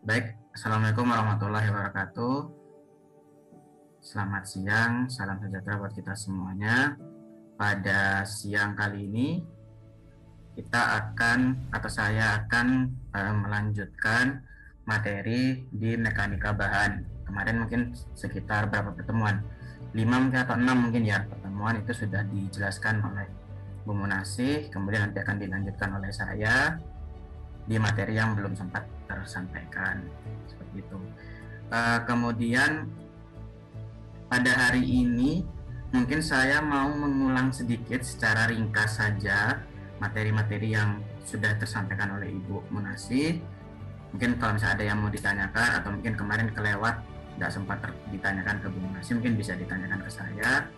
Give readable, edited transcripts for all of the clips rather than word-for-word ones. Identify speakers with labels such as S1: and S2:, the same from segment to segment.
S1: Baik, Assalamualaikum warahmatullahi wabarakatuh. Selamat siang, salam sejahtera buat kita semuanya. Pada siang kali ini saya akan melanjutkan materi di mekanika bahan. Kemarin mungkin sekitar berapa pertemuan? 5 mungkin atau 6 mungkin ya pertemuan itu sudah dijelaskan oleh Bu Munasih, kemudian nanti akan dilanjutkan oleh saya di materi yang belum sempat tersampaikan seperti itu. Kemudian pada hari ini mungkin saya mau mengulang sedikit secara ringkas saja materi-materi yang sudah tersampaikan oleh Ibu Munasih. Mungkin kalau misalnya ada yang mau ditanyakan atau mungkin kemarin kelewat tidak sempat ditanyakan ke Bu Munasih, mungkin bisa ditanyakan ke saya,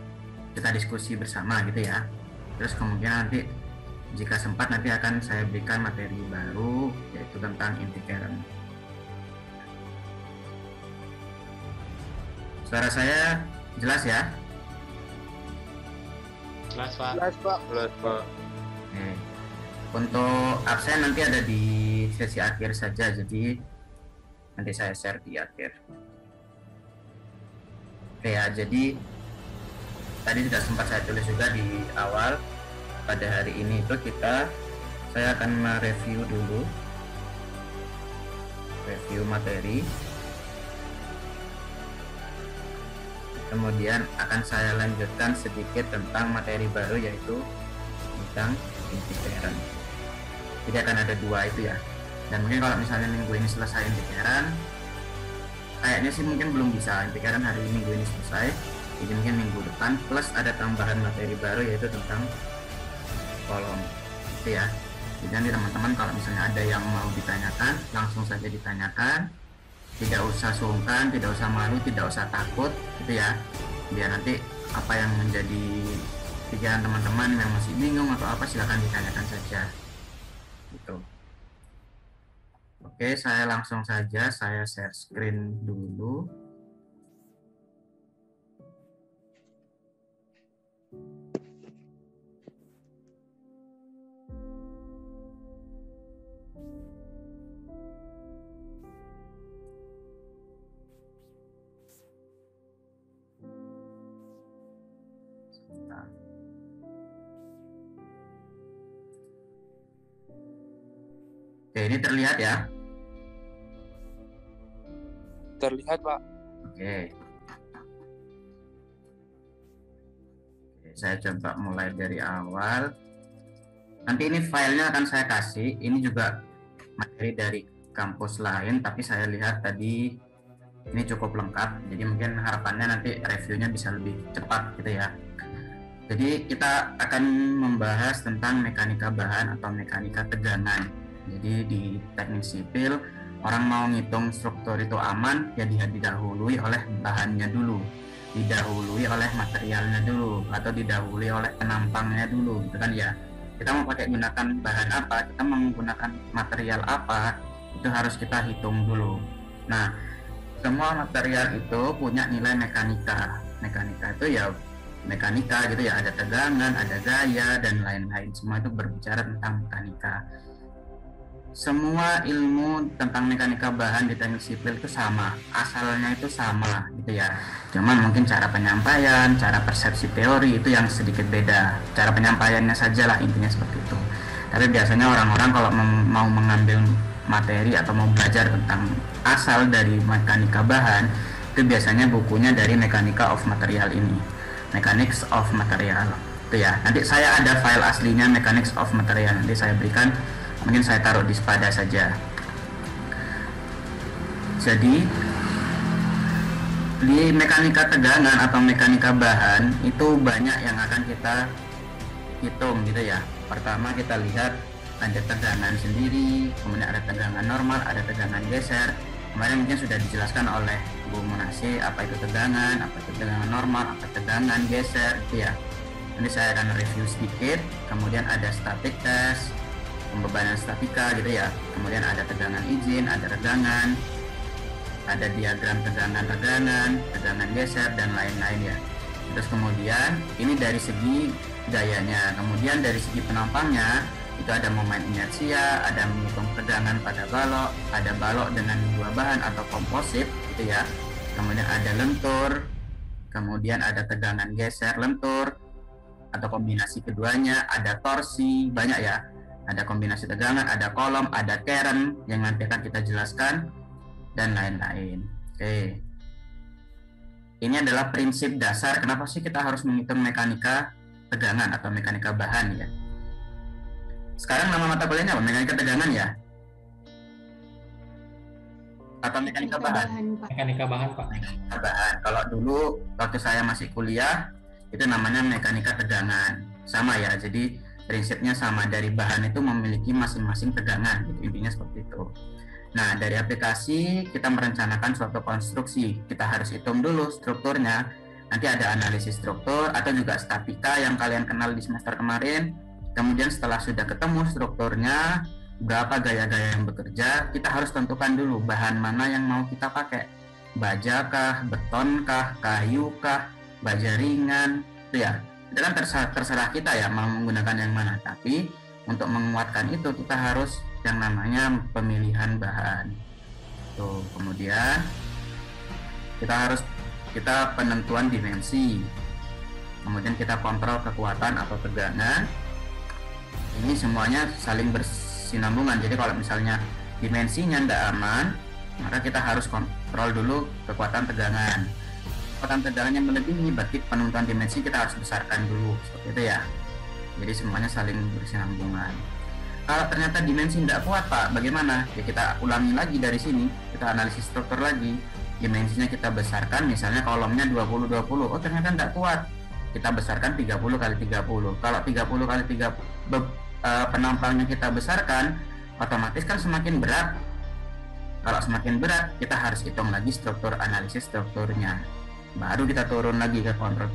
S1: kita diskusi bersama gitu ya. Terus kemudian nanti jika sempat nanti akan saya berikan materi baru yaitu tentang inti keren. Suara saya jelas ya?
S2: Jelas Pak.
S3: Jelas Pak.
S2: Jelas Pak.
S1: Oke. Untuk absen nanti ada di sesi akhir saja, jadi nanti saya share di akhir. Oke ya, jadi tadi sudah sempat saya tulis juga di awal. Pada hari ini itu saya akan mereview dulu materi, kemudian akan saya lanjutkan sedikit tentang materi baru yaitu tentang inti keren. Jadi akan ada dua itu ya, dan mungkin kalau misalnya minggu ini selesai inti keren, kayaknya sih mungkin belum bisa inti keren hari ini, minggu ini selesai, jadi mungkin minggu depan plus ada tambahan materi baru yaitu tentang kolom itu ya. Jadi nanti teman-teman kalau misalnya ada yang mau ditanyakan langsung saja ditanyakan, tidak usah sungkan, tidak usah malu, tidak usah takut gitu ya, biar nanti apa yang menjadi pikiran teman-teman yang masih bingung atau apa silahkan ditanyakan saja gitu. Oke, saya langsung saja saya share screen dulu. Oke, ini terlihat ya?
S3: Terlihat Pak.
S1: Oke. Saya coba mulai dari awal. Nanti ini filenya akan saya kasih. Ini juga materi dari kampus lain, tapi saya lihat tadi ini cukup lengkap. Jadi mungkin harapannya nanti reviewnya bisa lebih cepat gitu ya. Jadi kita akan membahas tentang mekanika bahan atau mekanika tegangan. Jadi di teknik sipil orang mau ngitung struktur itu aman ya didahului oleh bahannya dulu, didahului oleh materialnya dulu, atau didahului oleh penampangnya dulu gitu kan ya. Kita mau pakai gunakan bahan apa, kita mau menggunakan material apa, itu harus kita hitung dulu. Nah, semua material itu punya nilai mekanika. Mekanika itu ya mekanika gitu ya, ada tegangan, ada gaya dan lain-lain, semua itu berbicara tentang mekanika. Semua ilmu tentang mekanika bahan di teknik sipil itu sama, asalnya itu sama gitu ya. Cuman mungkin cara penyampaian, cara persepsi teori itu yang sedikit beda. Cara penyampaiannya sajalah intinya seperti itu. Tapi biasanya orang-orang kalau mau mengambil materi atau mau belajar tentang asal dari mekanika bahan, itu biasanya bukunya dari Mechanica of Material ini, Mechanics of Material itu ya. Nanti saya ada file aslinya Mechanics of Material, nanti saya berikan. Mungkin saya taruh di sepada saja. Jadi di mekanika tegangan atau mekanika bahan itu banyak yang akan kita hitung gitu ya. Pertama kita lihat ada tegangan sendiri, kemudian ada tegangan normal, ada tegangan geser. Kemarin mungkin sudah dijelaskan oleh Bu Munasih apa itu tegangan, apa itu tegangan normal, apa tegangan geser gitu ya. Nanti saya akan review sedikit. Kemudian ada static test, pembebanan statika gitu ya. Kemudian ada tegangan izin, ada regangan, ada diagram tegangan-regangan, tegangan geser dan lain-lain ya. Terus kemudian ini dari segi gayanya. Kemudian dari segi penampangnya itu ada momen inersia, ada menghitung tegangan pada balok, ada balok dengan dua bahan atau komposit gitu ya. Kemudian ada lentur, kemudian ada tegangan geser lentur atau kombinasi keduanya, ada torsi, banyak ya. Ada kombinasi tegangan, ada kolom, ada keren yang nanti akan kita jelaskan dan lain-lain. Oke. Ini adalah prinsip dasar kenapa sih kita harus menghitung mekanika tegangan atau mekanika bahan ya. Sekarang nama mata kuliahnya apa? Mekanika tegangan ya? Atau mekanika bahan?
S2: Mekanika bahan, Pak.
S1: Mekanika bahan. Kalau dulu waktu saya masih kuliah itu namanya mekanika tegangan. Sama ya. Jadi prinsipnya sama, dari bahan itu memiliki masing-masing tegangan gitu. Intinya seperti itu. Nah, dari aplikasi kita merencanakan suatu konstruksi. Kita harus hitung dulu strukturnya. Nanti ada analisis struktur atau juga statika yang kalian kenal di semester kemarin. Kemudian setelah sudah ketemu strukturnya, berapa gaya-gaya yang bekerja, kita harus tentukan dulu bahan mana yang mau kita pakai. Baja kah, beton kah, kayu kah, baja ringan, itu ya. Itu kan terserah kita ya mau menggunakan yang mana. Tapi untuk menguatkan itu kita harus yang namanya pemilihan bahan. Tuh, kemudian kita penentuan dimensi. Kemudian kita kontrol kekuatan atau tegangan. Ini semuanya saling bersinambungan. Jadi kalau misalnya dimensinya tidak aman, maka kita harus kontrol dulu kekuatan tegangan. Kekuatan tegangan yang melebihi, berarti penentuan dimensi kita harus besarkan dulu, seperti itu ya. Jadi semuanya saling bersinambungan. Kalau ternyata dimensi tidak kuat Pak, bagaimana? Ya kita ulangi lagi dari sini, kita analisis struktur lagi. Dimensinya kita besarkan, misalnya kolomnya 20-20, oh ternyata tidak kuat, kita besarkan 30 kali 30. Kalau 30 kali 30 penampangnya kita besarkan, otomatis kan semakin berat. Kalau semakin berat, kita harus hitung lagi struktur, analisis strukturnya. Baru kita turun lagi ke kontrol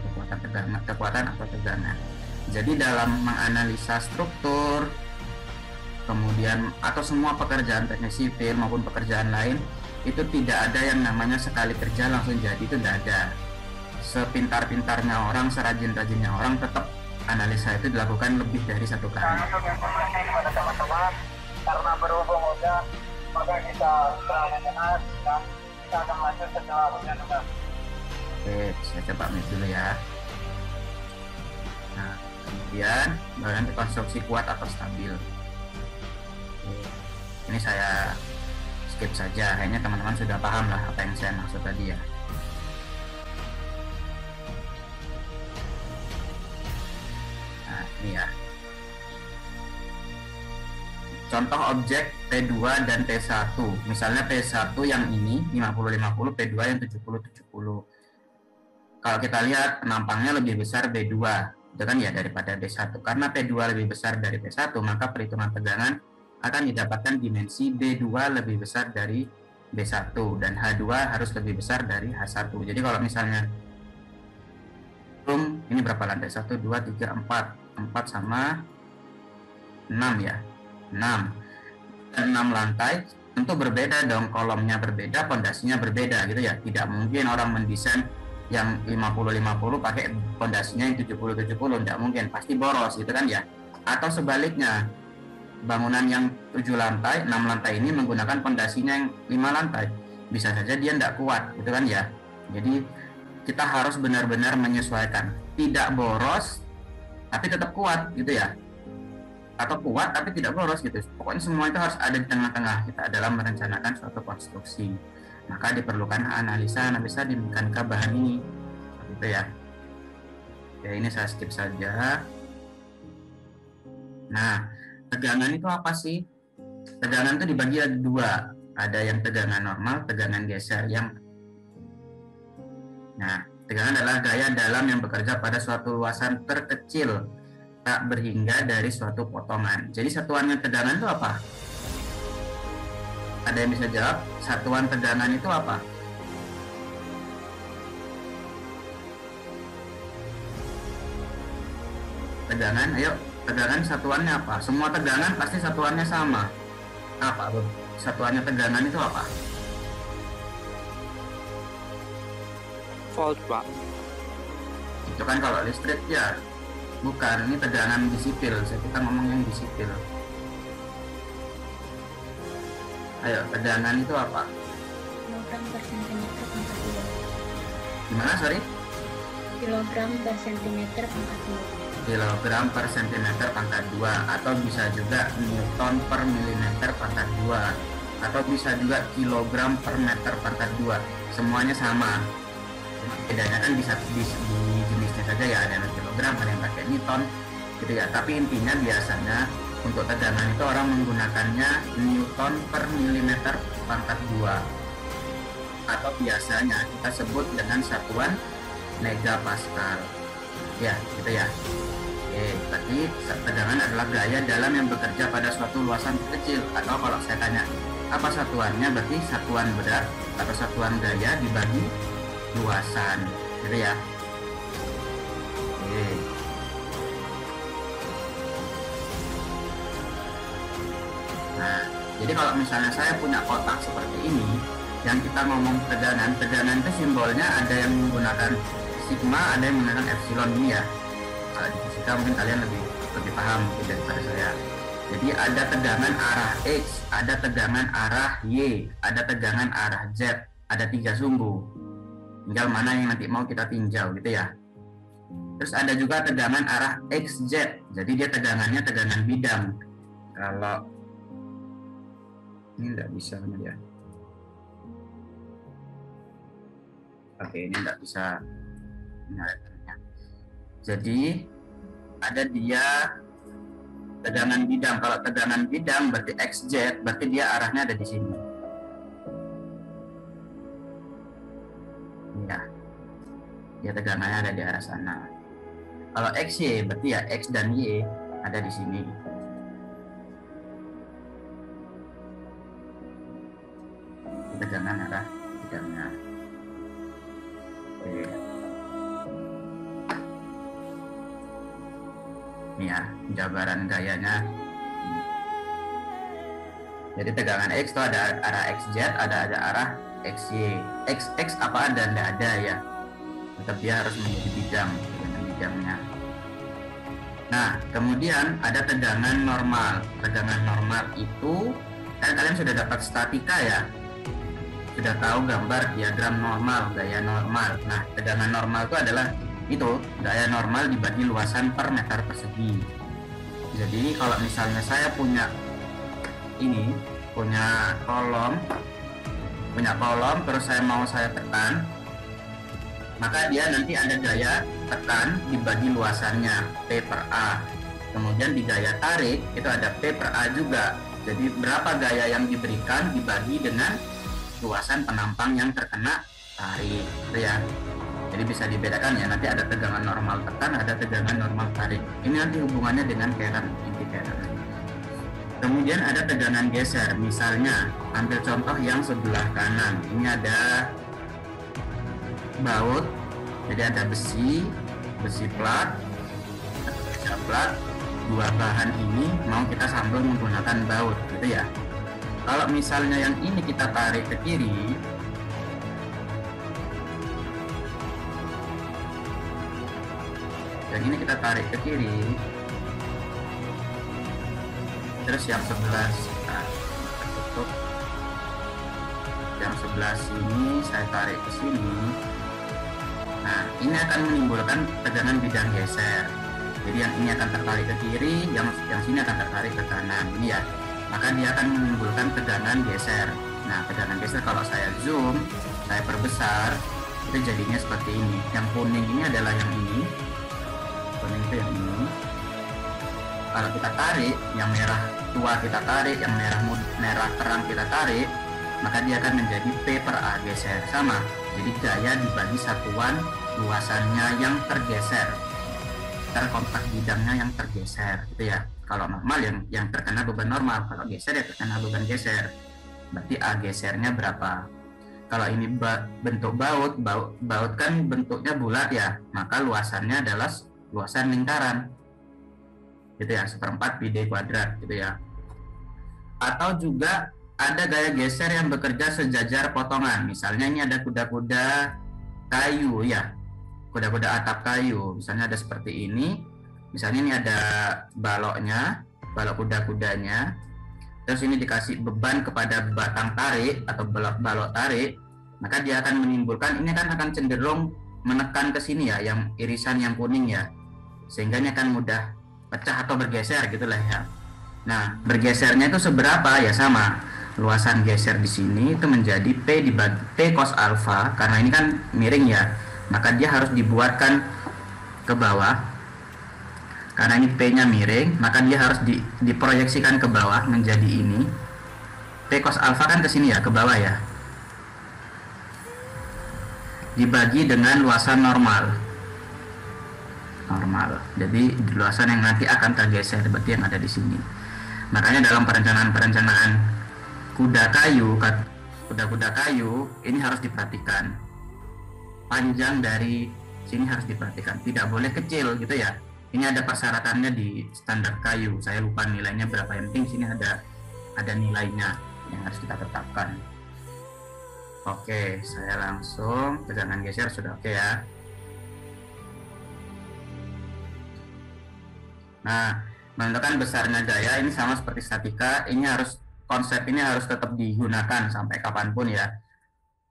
S1: kekuatan atau tegangan. Jadi dalam menganalisa struktur, kemudian atau semua pekerjaan teknik sipil maupun pekerjaan lain, itu tidak ada yang namanya sekali kerja langsung jadi, itu tidak ada. Sepintar-pintarnya orang, serajin-rajinnya orang, tetap analisa itu dilakukan lebih dari satu kali.
S4: Teman-teman, karena berhubung udah, maka kita berangkat dan kita akan lanjut setelah hujan.
S1: Oke, saya coba mute dulu ya. Nah, kemudian bagian konstruksi kuat atau stabil. Oke, ini saya skip saja, kayaknya teman-teman sudah paham lah apa yang saya maksud tadi ya. Nah, ini ya. Contoh objek P2 dan P1. Misalnya P1 yang ini 50-50, P2 yang 70-70. Kalau kita lihat penampangnya lebih besar B2, itu kan ya daripada B1. Karena P2 lebih besar dari P1, maka perhitungan tegangan akan didapatkan dimensi B2 lebih besar dari B1 dan H2 harus lebih besar dari H1. Jadi kalau misalnya ini berapa lantai? 1, 2, 3, 4. 4 sama 6 ya. 6. Dan 6 lantai tentu berbeda dong, kolomnya berbeda, pondasinya berbeda gitu ya. Tidak mungkin orang mendesain yang 50-50 pakai pondasinya yang 70-70, tidak mungkin, pasti boros gitu kan ya. Atau sebaliknya, bangunan yang 7 lantai, 6 lantai ini menggunakan pondasinya yang 5 lantai, bisa saja dia tidak kuat gitu kan ya. Jadi kita harus benar-benar menyesuaikan, tidak boros tapi tetap kuat gitu ya, atau kuat tapi tidak boros gitu. Pokoknya semua itu harus ada di tengah-tengah kita dalam merencanakan suatu konstruksi. Maka diperlukan analisa di mekanika bahan ini, gitu ya. Ya, ini saya skip saja. Nah, tegangan itu apa sih? Tegangan itu dibagi ada dua. Ada yang tegangan normal, tegangan geser. Tegangan adalah gaya dalam yang bekerja pada suatu luasan terkecil, tak berhingga dari suatu potongan. Jadi satuannya tegangan itu apa? Ada yang bisa jawab? Satuan tegangan itu apa? Tegangan, ayo. Tegangan satuannya apa? Semua tegangan pasti satuannya sama. Apa? Satuannya tegangan itu apa?
S3: Volt, Pak.
S1: Itu kan kalau listrik ya. Bukan, ini tegangan di sipil. Kita ngomong yang di sipil. Ayo, tegangan itu apa?
S2: Kilogram per sentimeter pangkat 2.
S1: Gimana, sorry?
S2: Kilogram per sentimeter pangkat 2.
S1: Kilogram per sentimeter pangkat 2, atau bisa juga Newton per milimeter pangkat 2, atau bisa juga kilogram per meter pangkat 2. Semuanya sama. Bedanya kan bisa di jenisnya saja ya, ada yang kilogram, ada yang pakai Newton gitu ya. Tapi intinya biasanya untuk tegangan itu orang menggunakannya Newton per milimeter pangkat 2, atau biasanya kita sebut dengan satuan megapascal ya, gitu ya. Oke, berarti tegangan adalah gaya dalam yang bekerja pada suatu luasan kecil. Atau kalau saya tanya apa satuannya, berarti satuan berat atau satuan gaya dibagi luasan, gitu ya. Oke. Nah, jadi kalau misalnya saya punya kotak seperti ini, yang kita ngomong tegangan itu simbolnya ada yang menggunakan sigma, ada yang menggunakan epsilon ini ya. Kalau di fisika mungkin kalian lebih paham mungkin daripada saya. Jadi ada tegangan arah X, ada tegangan arah Y, ada tegangan arah Z, ada 3 sumbu. Tinggal mana yang nanti mau kita tinjau gitu ya. Terus ada juga tegangan arah XZ, jadi dia tegangannya tegangan bidang. Kalau ini nggak bisa ya. Oke, ini nggak bisa menyalakannya. Jadi ada dia tegangan bidang. Kalau tegangan bidang berarti XZ, berarti dia arahnya ada di sini. Ya, dia tegangannya ada di arah sana. Kalau XY berarti ya X dan Y ada di sini. Tegangan arah bidangnya. Oke. Ini ya, jabaran gayanya. Jadi tegangan X itu ada arah XZ, ada arah XY. X apa ada? Tidak ada ya. Tetap dia harus menjadi bidang dengan bidangnya. Nah, kemudian ada tegangan normal. Tegangan normal itu kan kalian sudah dapat statika ya. Sudah tahu gambar diagram normal, gaya normal. Nah, tegangan normal itu adalah itu gaya normal dibagi luasan per meter persegi. Jadi kalau misalnya saya punya kolom terus saya tekan, maka dia nanti ada gaya tekan dibagi luasannya P per A. Kemudian di gaya tarik itu ada P per A juga. Jadi berapa gaya yang diberikan dibagi dengan luasan penampang yang terkena tarik, gitu ya. Jadi bisa dibedakan ya, nanti ada tegangan normal tekan, ada tegangan normal tarik. Ini nanti hubungannya dengan Karen, inti Karen. Kemudian ada tegangan geser. Misalnya, ambil contoh yang sebelah kanan. Ini ada baut, jadi ada besi plat, dua bahan ini mau kita sambung menggunakan baut, gitu ya. Kalau misalnya yang ini kita tarik ke kiri, yang ini kita tarik ke kiri, terus yang sebelah tutup, yang sebelah sini saya tarik ke sini. Nah, ini akan menimbulkan tegangan bidang geser. Jadi yang ini akan tertarik ke kiri, yang sini akan tertarik ke kanan, ini ya. Maka dia akan menimbulkan tegangan geser. Nah, tegangan geser kalau saya zoom, saya perbesar, itu jadinya seperti ini. Yang kuning ini adalah yang ini. Kuning itu yang ini. Kalau kita tarik, yang merah tua kita tarik, yang merah terang kita tarik, maka dia akan menjadi P per A geser. Sama. Jadi gaya dibagi satuan luasannya yang tergeser. Kontak bidangnya yang tergeser, gitu ya. Kalau normal yang terkena beban normal, kalau geser ya terkena beban geser. Berarti A gesernya berapa? Kalau ini bentuk baut kan bentuknya bulat ya, maka luasannya adalah luasan lingkaran, gitu ya, 1/4 pi d kuadrat, gitu ya. Atau juga ada gaya geser yang bekerja sejajar potongan. Misalnya ini ada kuda-kuda kayu ya, kuda-kuda atap kayu. Misalnya ada seperti ini. Misalnya ini ada baloknya, balok kuda-kudanya, terus ini dikasih beban kepada batang tarik atau balok tarik, maka dia akan menimbulkan, ini kan akan cenderung menekan ke sini ya, yang irisan yang kuning ya, sehingga ini akan mudah pecah atau bergeser gitulah ya. Nah, bergesernya itu seberapa ya, sama luasan geser di sini itu menjadi P dibagi P cos alfa, karena ini kan miring ya, maka dia harus dibuatkan ke bawah. Karena ini P-nya miring, maka dia harus diproyeksikan ke bawah menjadi ini. P cos alfa kan ke sini ya, ke bawah ya. Dibagi dengan luasan normal. Normal. Jadi luasan yang nanti akan tergeser, berarti yang ada di sini. Makanya dalam perencanaan kuda-kuda kayu ini harus diperhatikan. Panjang dari sini harus diperhatikan. Tidak boleh kecil gitu ya. Ini ada persyaratannya di standar kayu. Saya lupa nilainya berapa. Yang penting sini ada nilainya yang harus kita tetapkan. Oke, saya langsung tegangan geser sudah oke ya. Nah, menentukan besarnya gaya ini sama seperti statika. Konsep ini harus tetap digunakan sampai kapanpun ya.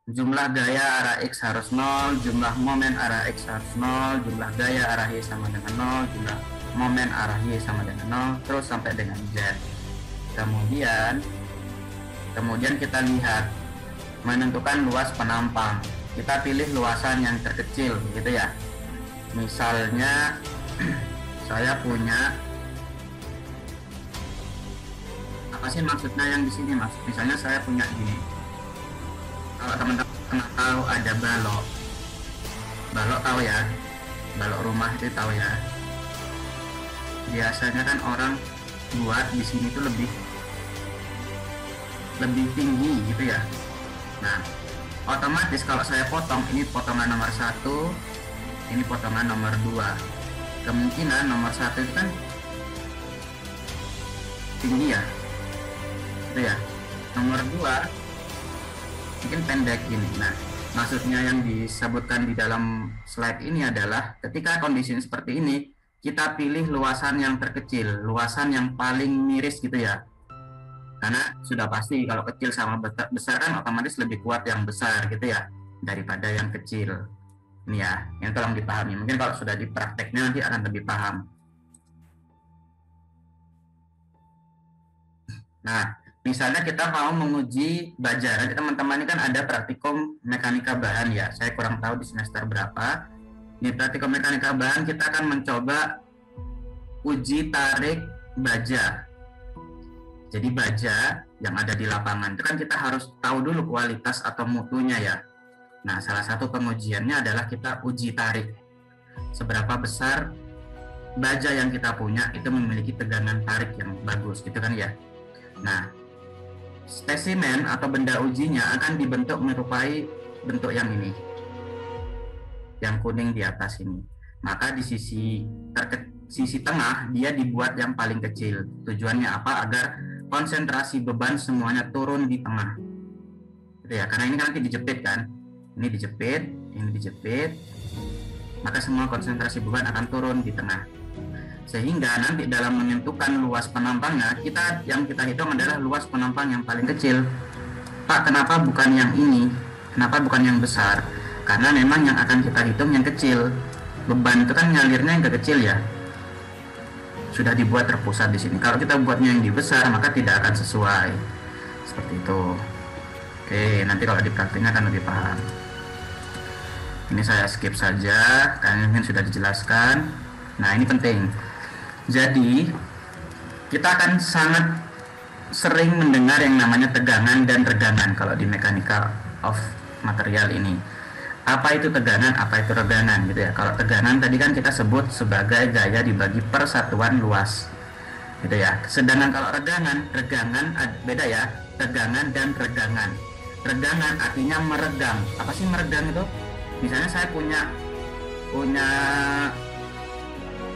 S1: Jumlah gaya arah X harus 0, jumlah momen arah X harus 0, jumlah gaya arah Y sama dengan 0, jumlah momen arah Y sama dengan 0, terus sampai dengan Z. Kemudian kita lihat menentukan luas penampang. Kita pilih luasan yang terkecil gitu ya. Misalnya saya punya, apa sih maksudnya yang di sini mas? Misalnya saya punya gini. Kalau teman-teman tahu ada balok tahu ya, balok rumah itu tahu ya. Biasanya kan orang buat di sini tuh lebih tinggi gitu ya. Nah, otomatis kalau saya potong, ini potongan nomor 1, ini potongan nomor 2. Kemungkinan nomor 1 itu kan tinggi ya, gitu ya. Nomor 2 mungkin pendek ini. Nah, maksudnya yang disebutkan di dalam slide ini adalah ketika kondisi seperti ini, kita pilih luasan yang terkecil, luasan yang paling miris gitu ya. Karena sudah pasti kalau kecil sama besar kan otomatis lebih kuat yang besar gitu ya daripada yang kecil. Ini ya, yang tolong dipahami. Mungkin kalau sudah di prakteknya nanti akan lebih paham. Nah, misalnya kita mau menguji baja, nanti teman-teman ini kan ada praktikum mekanika bahan ya, saya kurang tahu di semester berapa. Di praktikum mekanika bahan kita akan mencoba uji tarik baja. Jadi baja yang ada di lapangan itu kan kita harus tahu dulu kualitas atau mutunya ya. Nah, salah satu pengujiannya adalah kita uji tarik. Seberapa besar baja yang kita punya itu memiliki tegangan tarik yang bagus gitu kan ya. Nah, spesimen atau benda ujinya akan dibentuk menyerupai bentuk yang ini, yang kuning di atas ini. Maka di sisi tengah dia dibuat yang paling kecil. Tujuannya apa? Agar konsentrasi beban semuanya turun di tengah. Gitu ya, karena ini nanti dijepit kan. Ini dijepit. Maka semua konsentrasi beban akan turun di tengah. Sehingga nanti dalam menentukan luas penampangnya, yang kita hitung adalah luas penampang yang paling kecil. Pak, kenapa bukan yang ini? Kenapa bukan yang besar? Karena memang yang akan kita hitung yang kecil. Beban itu kan ngalirnya yang kecil ya. Sudah dibuat terpusat di sini. Kalau kita buatnya yang di besar, maka tidak akan sesuai. Seperti itu. Oke, nanti kalau di praktiknya akan lebih paham. Ini saya skip saja, karena mungkin sudah dijelaskan. Nah, ini penting. Jadi, kita akan sangat sering mendengar yang namanya tegangan dan regangan kalau di mechanical of material ini. Apa itu tegangan, apa itu regangan gitu ya. Kalau tegangan tadi kan kita sebut sebagai gaya dibagi persatuan luas gitu ya. Sedangkan kalau regangan beda ya, tegangan dan regangan. Regangan artinya meregang. Apa sih meregang itu? Misalnya saya punya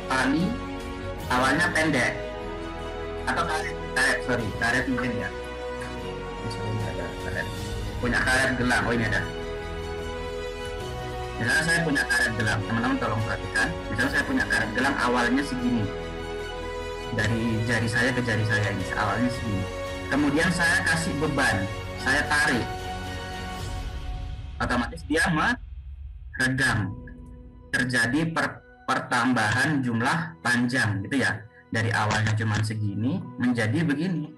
S1: tali awalnya pendek atau karet mungkin ya. Misalnya ada karet, punya karet gelang, oh ini ada. Misalnya saya punya karet gelang, teman-teman tolong perhatikan. Misalnya saya punya karet gelang awalnya segini, dari jari saya ke jari saya ini awalnya segini. Kemudian saya kasih beban, saya tarik, otomatis dia meregang. Terjadi pertambahan jumlah panjang gitu ya. Dari awalnya cuma segini menjadi begini,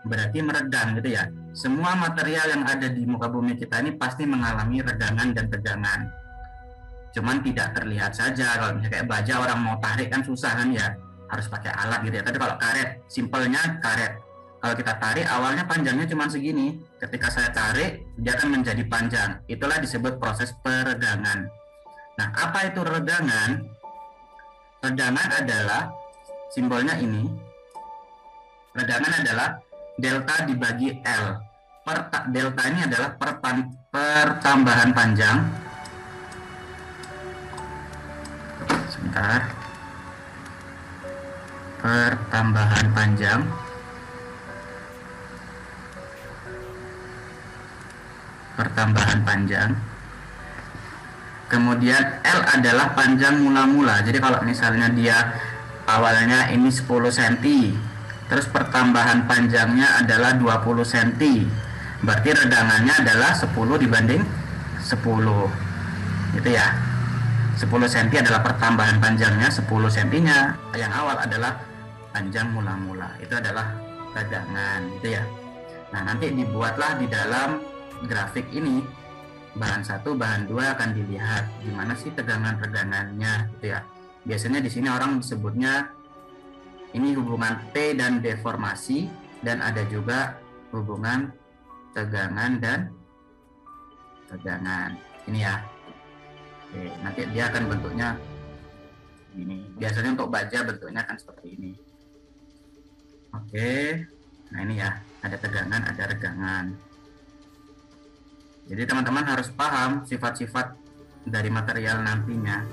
S1: berarti meregang gitu ya. Semua material yang ada di muka bumi kita ini pasti mengalami regangan dan tegangan. Cuman tidak terlihat saja. Kalau misalnya kayak baja, orang mau tarik kan susah kan ya, harus pakai alat gitu ya. Tapi kalau karet, simpelnya karet, kalau kita tarik awalnya panjangnya cuma segini, ketika saya tarik dia akan menjadi panjang. Itulah disebut proses peregangan. Nah, apa itu regangan? Regangan adalah simbolnya ini. Regangan adalah delta dibagi L. Delta ini adalah pertambahan panjang. Sebentar. Pertambahan panjang kemudian L adalah panjang mula-mula. Jadi kalau misalnya dia awalnya ini 10 cm, terus pertambahan panjangnya adalah 20 cm, berarti regangannya adalah 10 dibanding 10 gitu ya. 10 cm adalah pertambahan panjangnya, 10 cm-nya yang awal adalah panjang mula-mula. Itu adalah regangan gitu ya. Nah, nanti dibuatlah di dalam grafik ini bahan 1, bahan 2 akan dilihat gimana sih tegangan-regangannya gitu ya. Biasanya di sini orang disebutnya ini hubungan T dan deformasi, dan ada juga hubungan tegangan dan tegangan. Ini ya. Oke, nanti dia akan bentuknya ini. Biasanya untuk baja bentuknya akan seperti ini. Oke. Nah, ini ya, ada tegangan, ada regangan. Jadi teman-teman harus paham sifat-sifat dari material nantinya.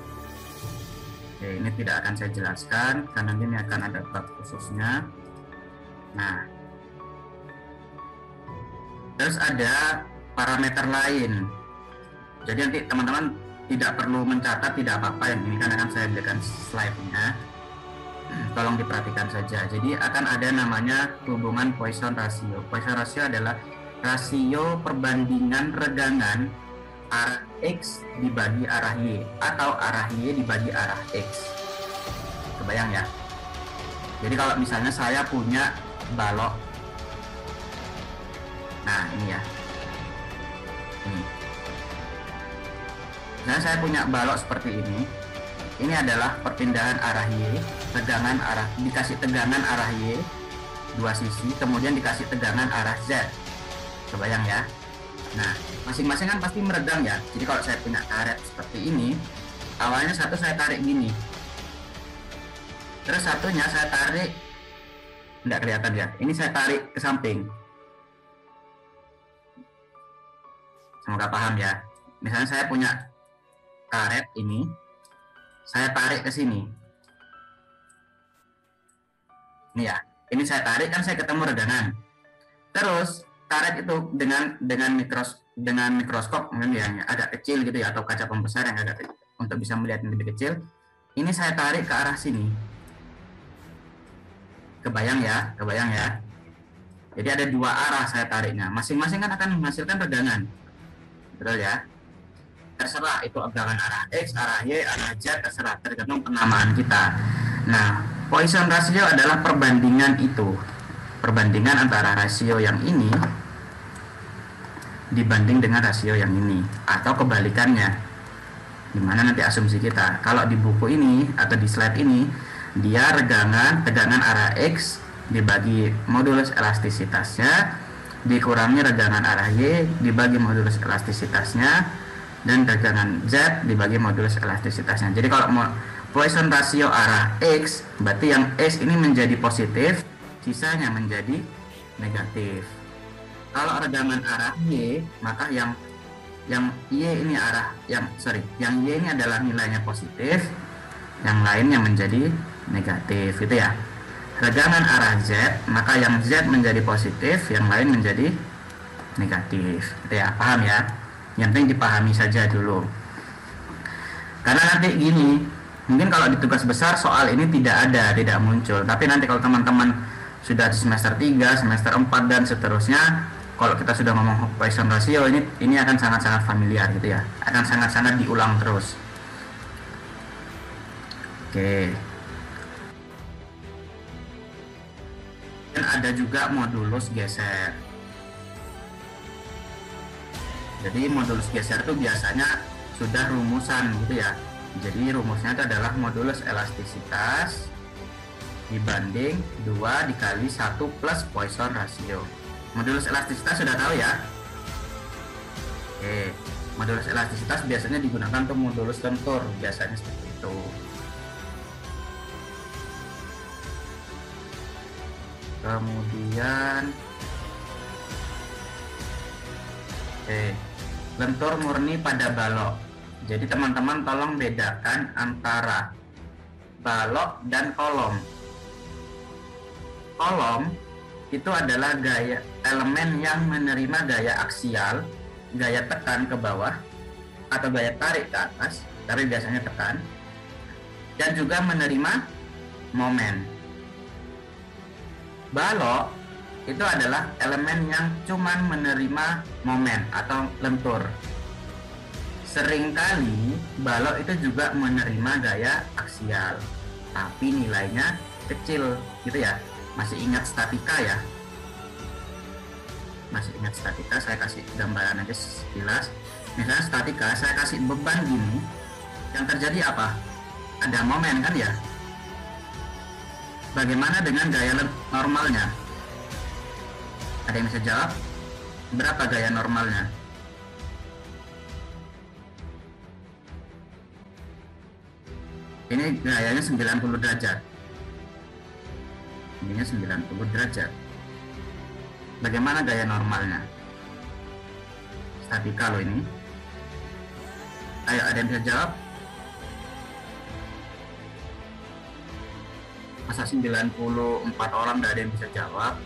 S1: Oke, ini tidak akan saya jelaskan karena ini akan ada bab khususnya. Nah, terus ada parameter lain. Jadi nanti teman-teman tidak perlu mencatat, tidak apa-apa, yang ini kan akan saya berikan slide-nya. Tolong diperhatikan saja. Jadi akan ada namanya hubungan Poisson ratio. Poisson ratio adalah rasio perbandingan regangan arah X dibagi arah Y atau arah Y dibagi arah X. Kebayang ya? Jadi kalau misalnya saya punya balok, nah ini ya, ini. Misalnya saya punya balok seperti ini adalah perpindahan arah Y, tegangan arah, dikasih tegangan arah Y dua sisi, kemudian dikasih tegangan arah Z. Kebayang ya? Nah, masing-masing kan pasti meregang ya. Jadi kalau saya punya karet seperti ini, awalnya satu saya tarik gini, terus satunya saya tarik, nggak kelihatan ya, ini saya tarik ke samping. Semoga paham ya. Misalnya saya punya karet ini, saya tarik ke sini. Ini ya, ini saya tarik kan saya ketemu regangan. Terus karet itu dengan mikroskop mungkin ya agak kecil gitu ya, atau kaca pembesar yang agak kecil, untuk bisa melihat yang lebih kecil. Ini saya tarik ke arah sini. Kebayang ya? Jadi ada dua arah saya tariknya. Masing-masing kan akan menghasilkan regangan. Betul ya? Terserah itu regangan arah X, arah Y, arah Z, terserah, tergantung penamaan kita. Nah, Poisson ratio adalah perbandingan itu. Perbandingan antara rasio yang ini dibanding dengan rasio yang ini, atau kebalikannya. Gimana nanti asumsi kita? Kalau di buku ini atau di slide ini, dia tegangan arah X dibagi modulus elastisitasnya dikurangi regangan arah Y dibagi modulus elastisitasnya, dan tegangan Z dibagi modulus elastisitasnya. Jadi kalau Poisson rasio arah X, berarti yang X ini menjadi positif, sisanya menjadi negatif. Kalau regangan arah Y, maka yang Y ini yang Y ini adalah nilainya positif, yang lainnya menjadi negatif, gitu ya. Regangan arah Z, maka yang Z menjadi positif, yang lain menjadi negatif, gitu ya. Paham ya? Yang penting dipahami saja dulu. Karena nanti gini, mungkin kalau di tugas besar soal ini tidak muncul. Tapi nanti kalau teman-teman sudah di semester 3, semester 4 dan seterusnya, kalau kita sudah ngomong Poisson ratio ini akan sangat-sangat familiar gitu ya. Akan sangat-sangat diulang terus. Oke. Dan ada juga modulus geser. Jadi modulus geser itu biasanya sudah rumusan gitu ya. Jadi rumusnya itu adalah modulus elastisitas dibanding 2 dikali 1 plus Poisson ratio. Modulus elastisitas sudah tahu ya. Oke, modulus elastisitas biasanya digunakan untuk modulus lentur, biasanya seperti itu. Kemudian lentur murni pada balok. Jadi teman-teman tolong bedakan antara balok dan kolom. Kolom itu adalah gaya elemen yang menerima gaya aksial, gaya tekan ke bawah atau gaya tarik ke atas, tapi biasanya tekan, dan juga menerima momen. Balok itu adalah elemen yang cuman menerima momen atau lentur. Seringkali balok itu juga menerima gaya aksial, tapi nilainya kecil gitu ya. Masih ingat statika ya? Masih ingat statika? Saya kasih gambaran aja sekilas. Misalnya statika, saya kasih beban gini, yang terjadi apa? Ada momen kan ya? Bagaimana dengan gaya normalnya? Ada yang bisa jawab? Berapa gaya normalnya? Ini gayanya 90 derajat. Ininya 90 derajat. Bagaimana gaya normalnya? Statika loh ini. Ayo, ada yang bisa jawab? Masa 94 orang gak ada yang bisa jawab?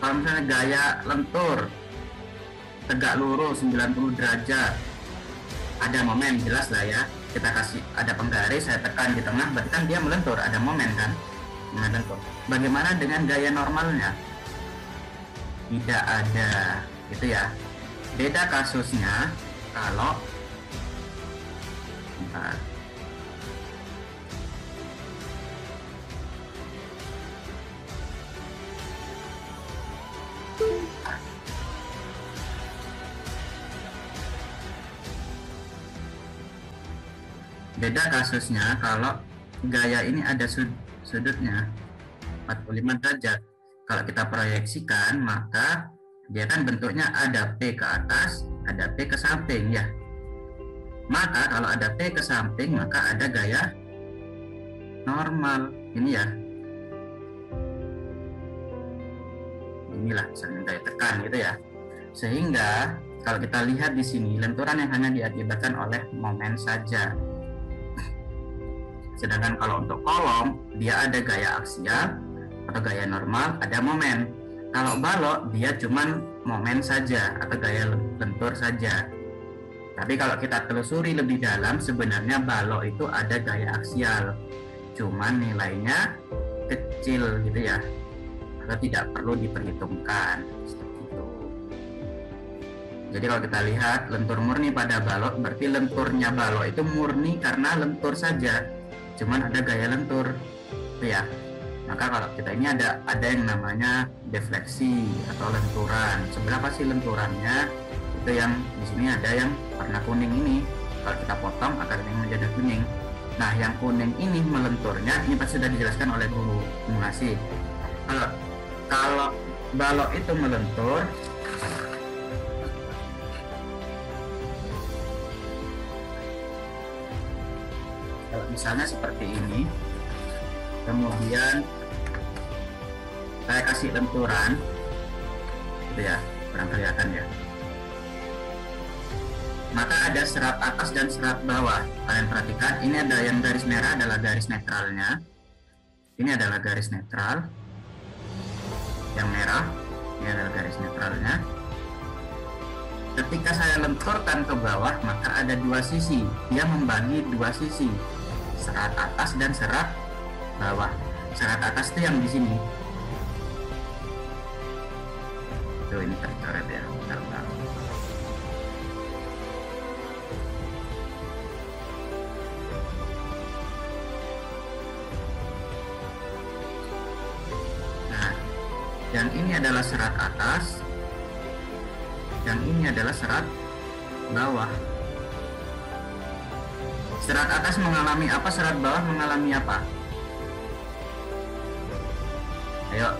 S1: Kalau misalnya gaya lentur tegak lurus 90 derajat, ada momen, jelas lah ya. Kita kasih ada penggaris, saya tekan di tengah, berarti kan dia melentur, ada momen kan, melentur. Bagaimana dengan gaya normalnya? Tidak ada, gitu ya. Beda kasusnya kalau beda kasusnya kalau gaya ini ada sudutnya 45 derajat. Kalau kita proyeksikan, maka dia kan bentuknya ada P ke atas, ada P ke samping ya. Maka kalau ada P ke samping, maka ada gaya normal. Ini ya. Inilah misalnya gaya tekan gitu ya. Sehingga kalau kita lihat di sini, lenturan yang hanya diakibatkan oleh momen saja. Sedangkan kalau untuk kolom, dia ada gaya aksial atau gaya normal, ada momen. Kalau balok, dia cuman momen saja atau gaya lentur saja. Tapi kalau kita telusuri lebih dalam, sebenarnya balok itu ada gaya aksial, cuman nilainya kecil gitu ya, atau tidak perlu diperhitungkan seperti itu. Jadi kalau kita lihat lentur murni pada balok, berarti lenturnya balok itu murni karena lentur saja, cuman ada gaya lentur itu ya. Maka kalau kita ini ada yang namanya defleksi atau lenturan. Seberapa sih lenturannya? Itu yang di sini ada yang warna kuning ini. Kalau kita potong akan menjadi kuning. Nah, yang kuning ini melenturnya, ini pasti sudah dijelaskan oleh guru ngasih. Kalau balok itu melentur, kalau misalnya seperti ini, kemudian saya kasih lenturan, gitu ya, kurang kelihatan ya. Maka ada serat atas dan serat bawah. Kalian perhatikan, ini ada yang garis merah adalah garis netralnya. Ini adalah garis netral. Yang merah, ini adalah garis netralnya. Ketika saya lenturkan ke bawah, maka ada dua sisi. Dia membagi dua sisi, serat atas dan serat bawah. Serat atas itu yang di sini. Tuh, ini tercoret ya. Bentar. Nah, yang ini adalah serat atas, yang ini adalah serat bawah. Serat atas mengalami apa? Serat bawah mengalami apa? Ayo,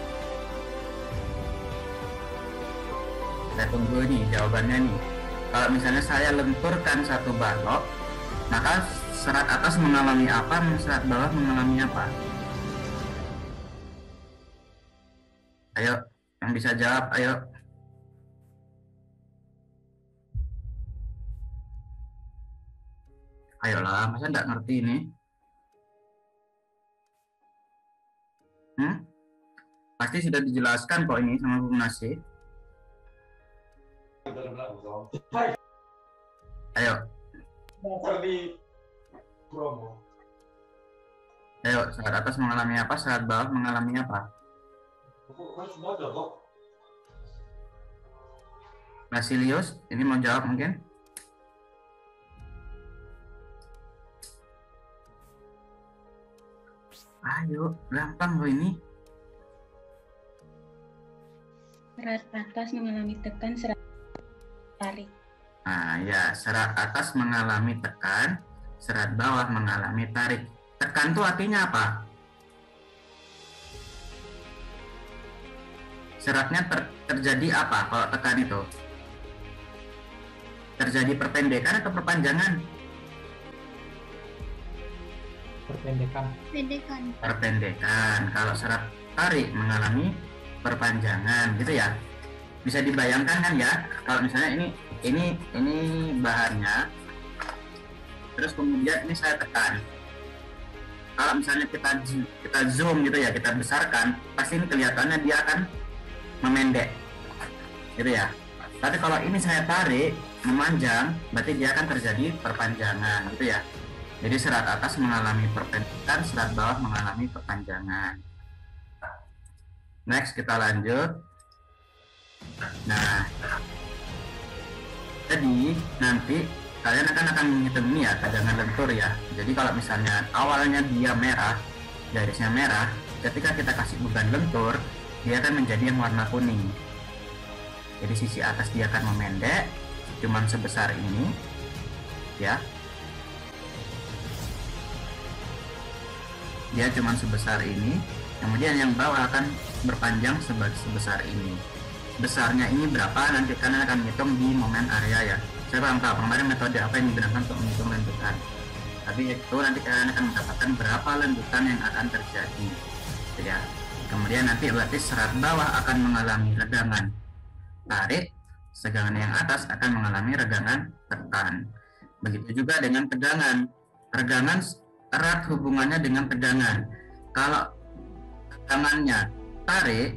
S1: saya tunggu nih jawabannya nih. Kalau misalnya saya lenturkan satu balok, maka serat atas mengalami apa? Serat bawah mengalami apa? Ayo, yang bisa jawab, ayo. Ayolah, masa nggak ngerti ini? Pasti sudah dijelaskan kok ini sama Bu Nasi. Ayo. Ayo, serat atas mengalami apa? Serat bawah mengalami apa? Basilius, ini mau jawab mungkin? Ayo, gampang loh ini.
S2: Serat atas mengalami tekan, serat tarik.
S1: Nah, ya, serat atas mengalami tekan, serat bawah mengalami tarik. Tekan itu artinya apa? Seratnya terjadi apa kalau tekan itu? Terjadi perpendekan atau perpanjangan? Perpendekan. Kalau serat tarik mengalami perpanjangan, gitu ya. Bisa dibayangkan kan ya, kalau misalnya ini bahannya, terus kemudian ini saya tekan. Kalau misalnya kita zoom gitu ya, kita besarkan, pasti ini kelihatannya dia akan memendek, gitu ya. Tapi kalau ini saya tarik memanjang, berarti dia akan terjadi perpanjangan, gitu ya. Jadi serat atas mengalami perpendekan, serat bawah mengalami perpanjangan. Next, kita lanjut. Nah, jadi nanti kalian akan menghitung ini ya, tegangan lentur ya. Jadi kalau misalnya awalnya dia merah, garisnya merah, ketika kita kasih beban lentur, dia akan menjadi yang warna kuning. Jadi sisi atas dia akan memendek, cuman sebesar ini, ya. Dia cuma sebesar ini, kemudian yang bawah akan berpanjang sebesar ini. Besarnya ini berapa nanti kalian akan hitung di momen area ya. Saya kurang tahu kemarin metode apa yang digunakan untuk menghitung lentukan, tapi itu nanti kalian akan mendapatkan berapa lentukan yang akan terjadi ya. Kemudian nanti berarti serat bawah akan mengalami regangan tarik, segangan yang atas akan mengalami regangan tekan. Begitu juga dengan tegangan. Regangan erat hubungannya dengan tegangan. Kalau tegangannya tarik,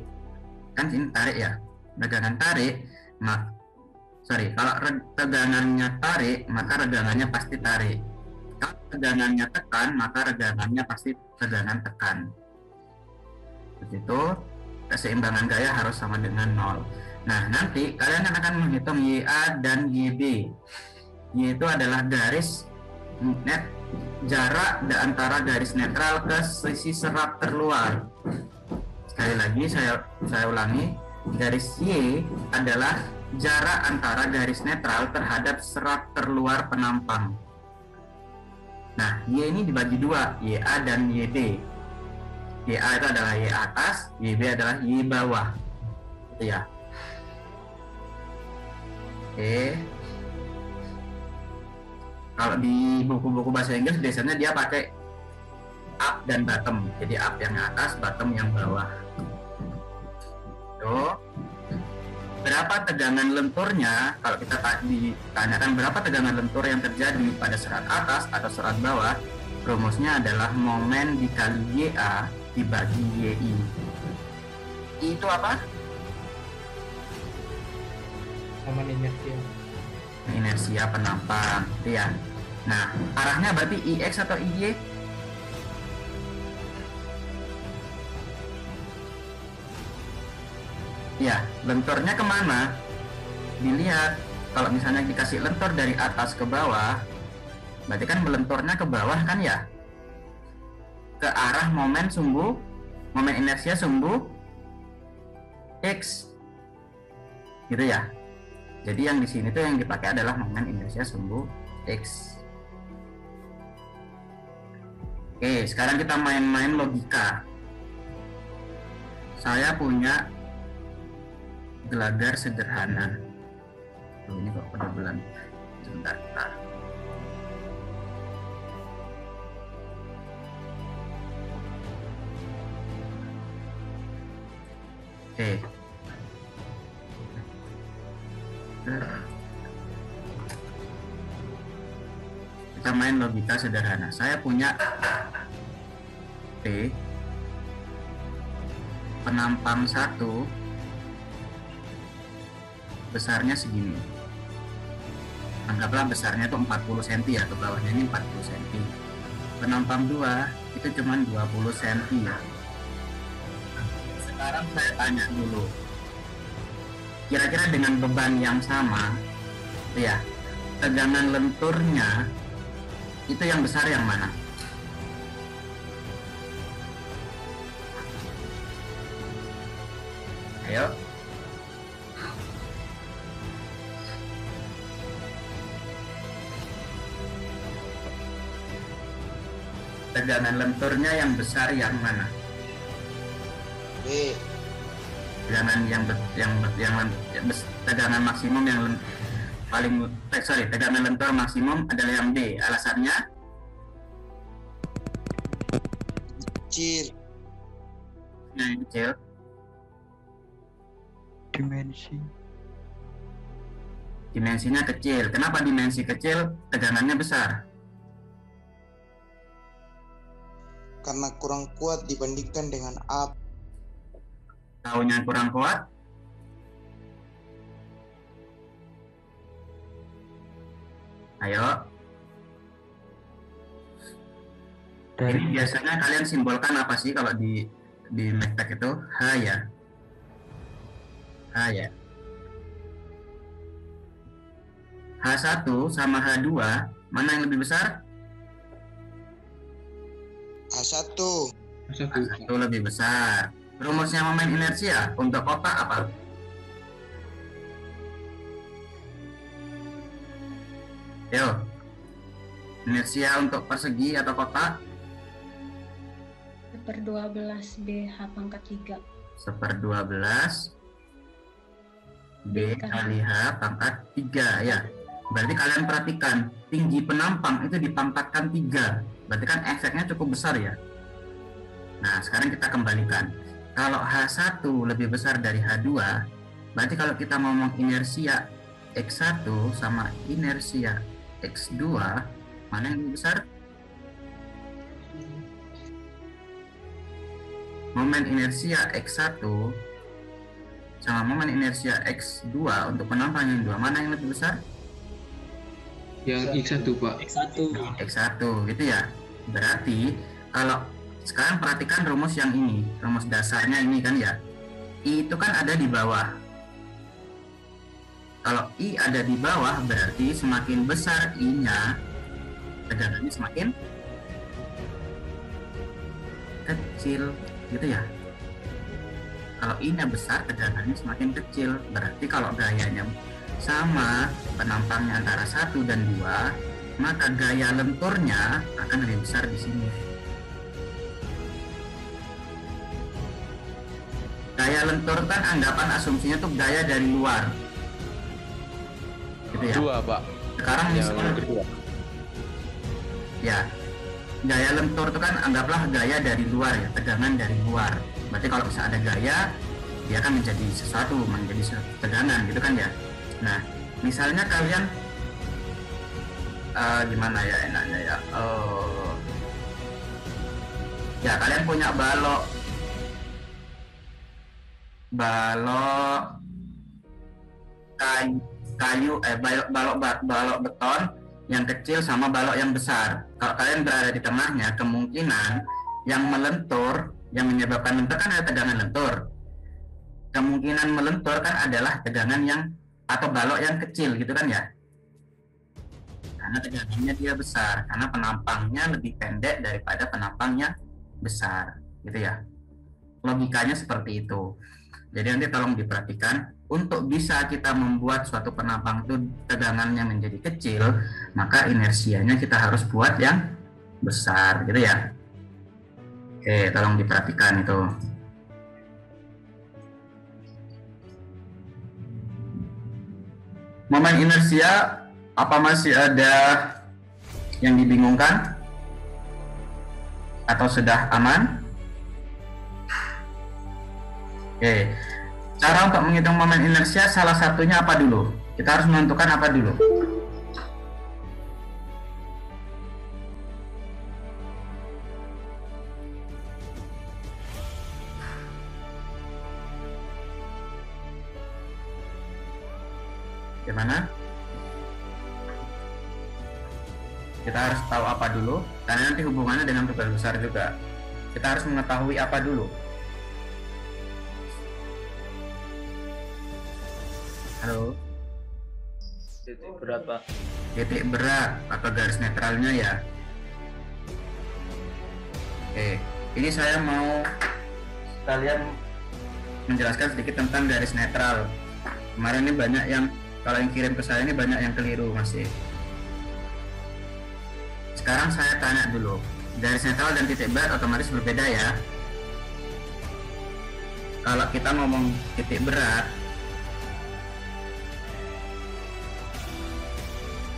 S1: kan ini tarik ya, regangan tarik, kalau tegangannya tarik, maka regangannya pasti tarik. Kalau tegangannya tekan, maka regangannya pasti tegangan tekan. Begitu, keseimbangan gaya harus sama dengan 0. Nah, nanti kalian akan menghitung YA dan YB. Y itu adalah garis net, jarak antara garis netral ke sisi serat terluar. Sekali lagi saya ulangi, garis Y adalah jarak antara garis netral terhadap serat terluar penampang. Nah, Y ini dibagi dua, YA dan YB. YA itu adalah Y atas, YB adalah Y bawah. Itu ya. Oke. Kalau di buku-buku bahasa Inggris biasanya dia pakai up dan bottom. Jadi up yang atas, bottom yang bawah. Tuh. Berapa tegangan lenturnya? Kalau kita ditanyakan berapa tegangan lentur yang terjadi pada serat atas atau serat bawah, rumusnya adalah momen dikali YA dibagi YI. I itu apa?
S5: Momen inersia.
S1: inersia penampang, gitu ya. Nah, arahnya berarti IX atau IY? Ya, lenturnya kemana? Dilihat, kalau misalnya dikasih lentur dari atas ke bawah, berarti kan melenturnya ke bawah kan ya? Ke arah momen inersia sumbu X, gitu ya. Jadi yang di sini tuh yang dipakai adalah momen inersia sumbu X. Oke, sekarang kita main-main logika. Saya punya gelagar sederhana. Ini kok pada bulan. Sebentar. Oke. Kita main logika sederhana. Saya punya P penampang 1 besarnya segini. Anggaplah besarnya itu 40 cm ya, ke bawahnya ini 40 cm. Penampang 2 itu cuma 20 cm ya. Sekarang saya tanya dulu, kira-kira dengan beban yang sama ya, tegangan lenturnya itu yang besar yang mana? Ayo. Tegangan lenturnya yang besar yang mana?
S5: B.
S1: Tegangan maksimum yang tegangan lentur maksimum adalah yang B. Alasannya?
S5: Kecil.
S1: Yang kecil. Dimensinya kecil. Kenapa dimensi kecil tegangannya besar?
S5: Karena kurang kuat dibandingkan dengan A.
S1: Taunya kurang kuat? Ayo. Ini biasanya kalian simbolkan apa sih kalau di Mektek itu? H ya. H ya. H1 sama H2 mana yang lebih besar?
S5: A1.
S1: H1 lebih besar. Rumusnya momen inersia untuk kotak apa? Yo. Inersia untuk persegi atau kotak?
S2: 1/12 BH pangkat 3.
S1: 1/12 B kali H pangkat 3 ya. Berarti kalian perhatikan, tinggi penampang itu dipangkatkan 3. Berarti kan efeknya cukup besar ya. Nah, sekarang kita kembalikan. Kalau H1 lebih besar dari H2, berarti kalau kita ngomong inersia X1 sama inersia X2, mana yang lebih besar? Momen inersia X1 sama momen inersia X2 untuk penampang yang dua, mana yang lebih besar?
S6: Yang X1 Pak.
S1: X1 gitu ya. Berarti kalau sekarang perhatikan rumus yang ini, rumus dasarnya ini kan ya. I itu kan ada di bawah. Kalau I ada di bawah berarti semakin besar I-nya, tegangannya semakin kecil gitu ya. Kalau I-nya besar, tegangannya semakin kecil. Berarti kalau gayanya sama, penampangnya antara 1 dan 2, maka gaya lenturnya akan lebih besar di sini. Gaya lentur kan anggapan asumsinya tuh gaya dari luar. Gitu ya.
S3: Dua, Pak.
S1: Sekarang misalnya
S3: kedua.
S1: Ya, gaya lentur itu kan anggaplah gaya dari luar ya, tegangan dari luar. Berarti kalau bisa ada gaya, dia akan menjadi sesuatu, menjadi tegangan gitu kan ya. Nah, misalnya kalian gimana ya enaknya ya? Ya kalian punya balok kayu balok beton yang kecil sama balok yang besar. Kalau kalian berada di tengahnya, kemungkinan yang melentur, yang menyebabkan lentur kan ada tegangan lentur. Kemungkinan melentur kan adalah tegangan yang atau balok yang kecil gitu kan ya. Karena tegangannya dia besar, karena penampangnya lebih pendek daripada penampangnya besar, gitu ya. Logikanya seperti itu. Jadi nanti tolong diperhatikan, untuk bisa kita membuat suatu penampang itu tegangannya menjadi kecil, maka inersianya kita harus buat yang besar, gitu ya. Oke, tolong diperhatikan itu. Momen inersia, apa masih ada yang dibingungkan? Atau sudah aman? Oke, cara untuk menghitung momen inersia salah satunya apa dulu? Kita harus menentukan apa dulu? Gimana? Kita harus tahu apa dulu, karena nanti hubungannya dengan tugas besar juga. Kita harus mengetahui apa dulu. Halo?
S7: Titik berapa?
S1: Titik berat atau garis netralnya ya. Oke, ini saya mau sekalian menjelaskan sedikit tentang garis netral. Kemarin ini banyak yang, kalau yang kirim ke saya ini banyak yang keliru masih. Sekarang saya tanya dulu, garis netral dan titik berat otomatis berbeda ya. Kalau kita ngomong titik berat,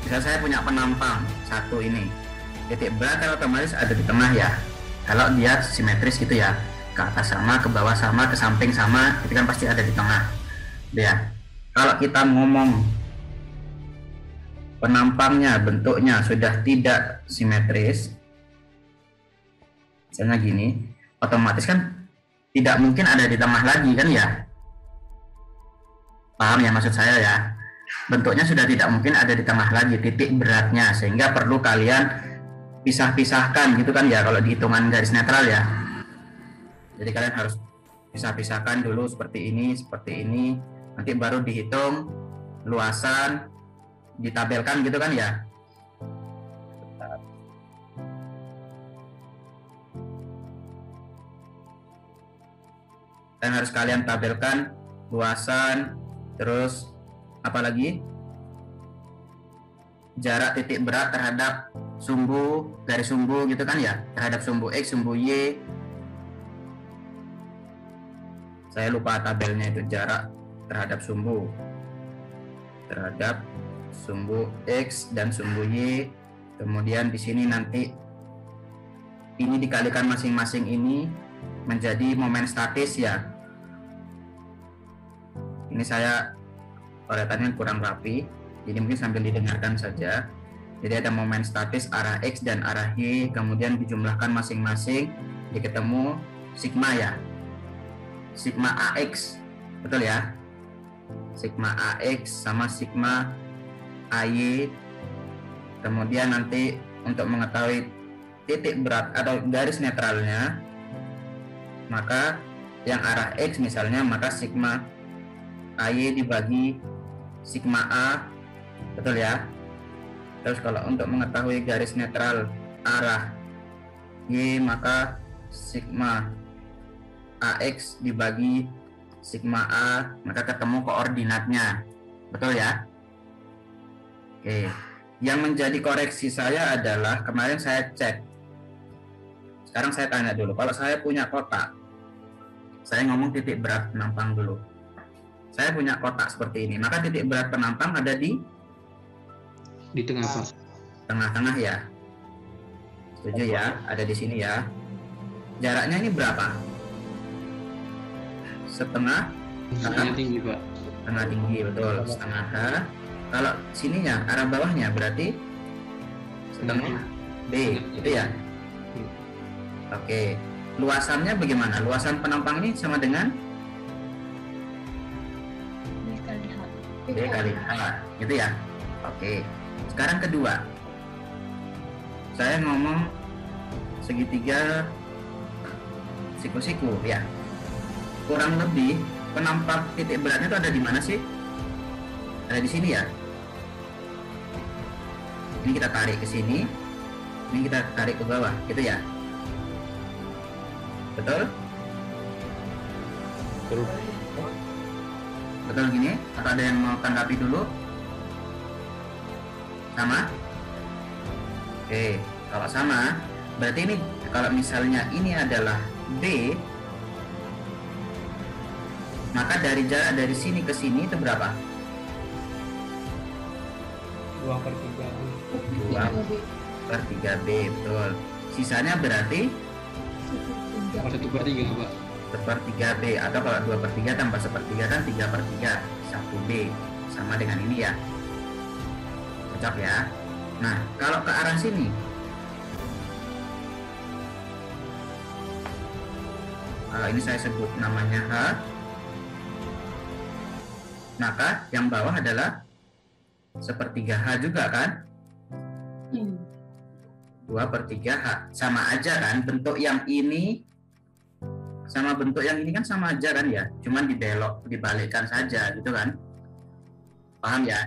S1: misal saya punya penampang satu ini, titik berat kan otomatis ada di tengah ya. Kalau dia simetris gitu ya, ke atas sama, ke bawah sama, ke samping sama, itu kan pasti ada di tengah. Ya. Kalau kita ngomong penampangnya, bentuknya sudah tidak simetris, misalnya gini, otomatis kan tidak mungkin ada di tengah lagi kan ya. Paham ya maksud saya ya? Bentuknya sudah tidak mungkin ada di tengah lagi titik beratnya, sehingga perlu kalian pisah-pisahkan gitu kan ya kalau di hitungan garis netral ya. Jadi kalian harus pisah-pisahkan dulu seperti ini, nanti baru dihitung luasan, ditabelkan gitu kan ya. Dan harus kalian tabelkan luasan, terus apalagi jarak titik berat terhadap sumbu, garis sumbu gitu kan ya, terhadap sumbu X, sumbu Y. Saya lupa tabelnya itu, jarak terhadap sumbu X dan sumbu Y. Kemudian di sini nanti ini dikalikan masing-masing ini menjadi momen statis ya. Ini saya coretannya kurang rapi, jadi mungkin sambil didengarkan saja. Jadi ada momen statis arah X dan arah Y, kemudian dijumlahkan masing-masing, jadi ketemu sigma ya, sigma AX, betul ya, sigma AX sama sigma AY. Kemudian nanti untuk mengetahui titik berat atau garis netralnya, maka yang arah X misalnya, maka sigma AY dibagi sigma A, betul ya. Terus kalau untuk mengetahui garis netral arah Y, maka sigma AX dibagi sigma A, maka ketemu koordinatnya, betul ya. Oke, yang menjadi koreksi saya adalah kemarin saya cek, sekarang saya tanya dulu, kalau saya punya kotak, saya ngomong titik berat penampang dulu. Saya punya kotak seperti ini, maka titik berat penampang ada di
S6: tengah Pak.
S1: Tengah-tengah ya. Setuju ya, ada di sini ya. Jaraknya ini berapa? Setengah
S6: Tinggi Pak.
S1: setengah tinggi, betul, setengah H. Kalau sininya arah bawahnya berarti setengah B, itu ya. Oke, luasannya bagaimana? Luasan penampang ini sama dengan
S2: B kali H.
S1: B kali H. gitu ya. Oke, sekarang kedua, saya ngomong segitiga siku-siku ya. Kurang lebih penampak titik beratnya itu ada di mana sih? Ada di sini ya. Ini kita tarik ke sini, ini kita tarik ke bawah, gitu ya. Betul? Betul gini? Atau ada yang mau tanggapi dulu? Sama? Oke, kalau sama, berarti ini kalau misalnya ini adalah B, maka dari jarak dari sini ke sini itu berapa?
S6: 2/3.
S1: 2/3B, betul. Sisanya berarti
S6: 1/3 Pak.
S1: 1/3B, atau kalau 2/3 tambah 1/3 kan 3/3, 1B, sama dengan ini ya. Cocok ya. Nah, kalau ke arah sini, kalau ini saya sebut namanya H, maka yang bawah adalah 1/3 H juga kan? 2/3 H, sama aja kan? Bentuk yang ini sama bentuk yang ini kan sama aja kan ya? Cuman dibalikkan saja gitu kan? Paham ya?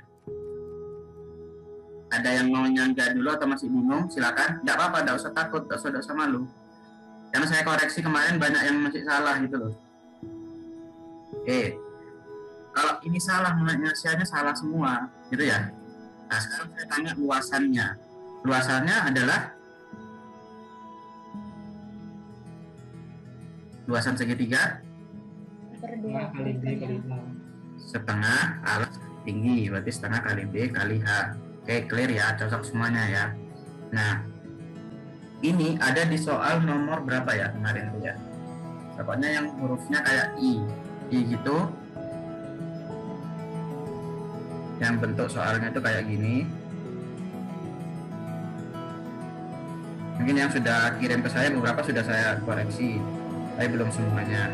S1: Ada yang mau nyangga dulu atau masih bingung? Silakan. Nggak apa-apa, nggak usah takut, nggak usah malu. Karena saya koreksi kemarin banyak yang masih salah gitu loh. Oke. Kalau ini salah, penjelasannya salah semua, gitu ya. Nah, sekarang saya tanya luasannya. Luasannya adalah luasan segitiga
S2: per
S6: 2 kali B kali H.
S1: setengah alas tinggi, berarti setengah kali B kali H. Oke, clear ya, cocok semuanya ya. Nah, ini ada di soal nomor berapa ya kemarin tuh ya? Pokoknya yang hurufnya kayak I gitu. Yang bentuk soalnya itu kayak gini. Mungkin yang sudah kirim ke saya beberapa sudah saya koreksi, tapi belum semuanya.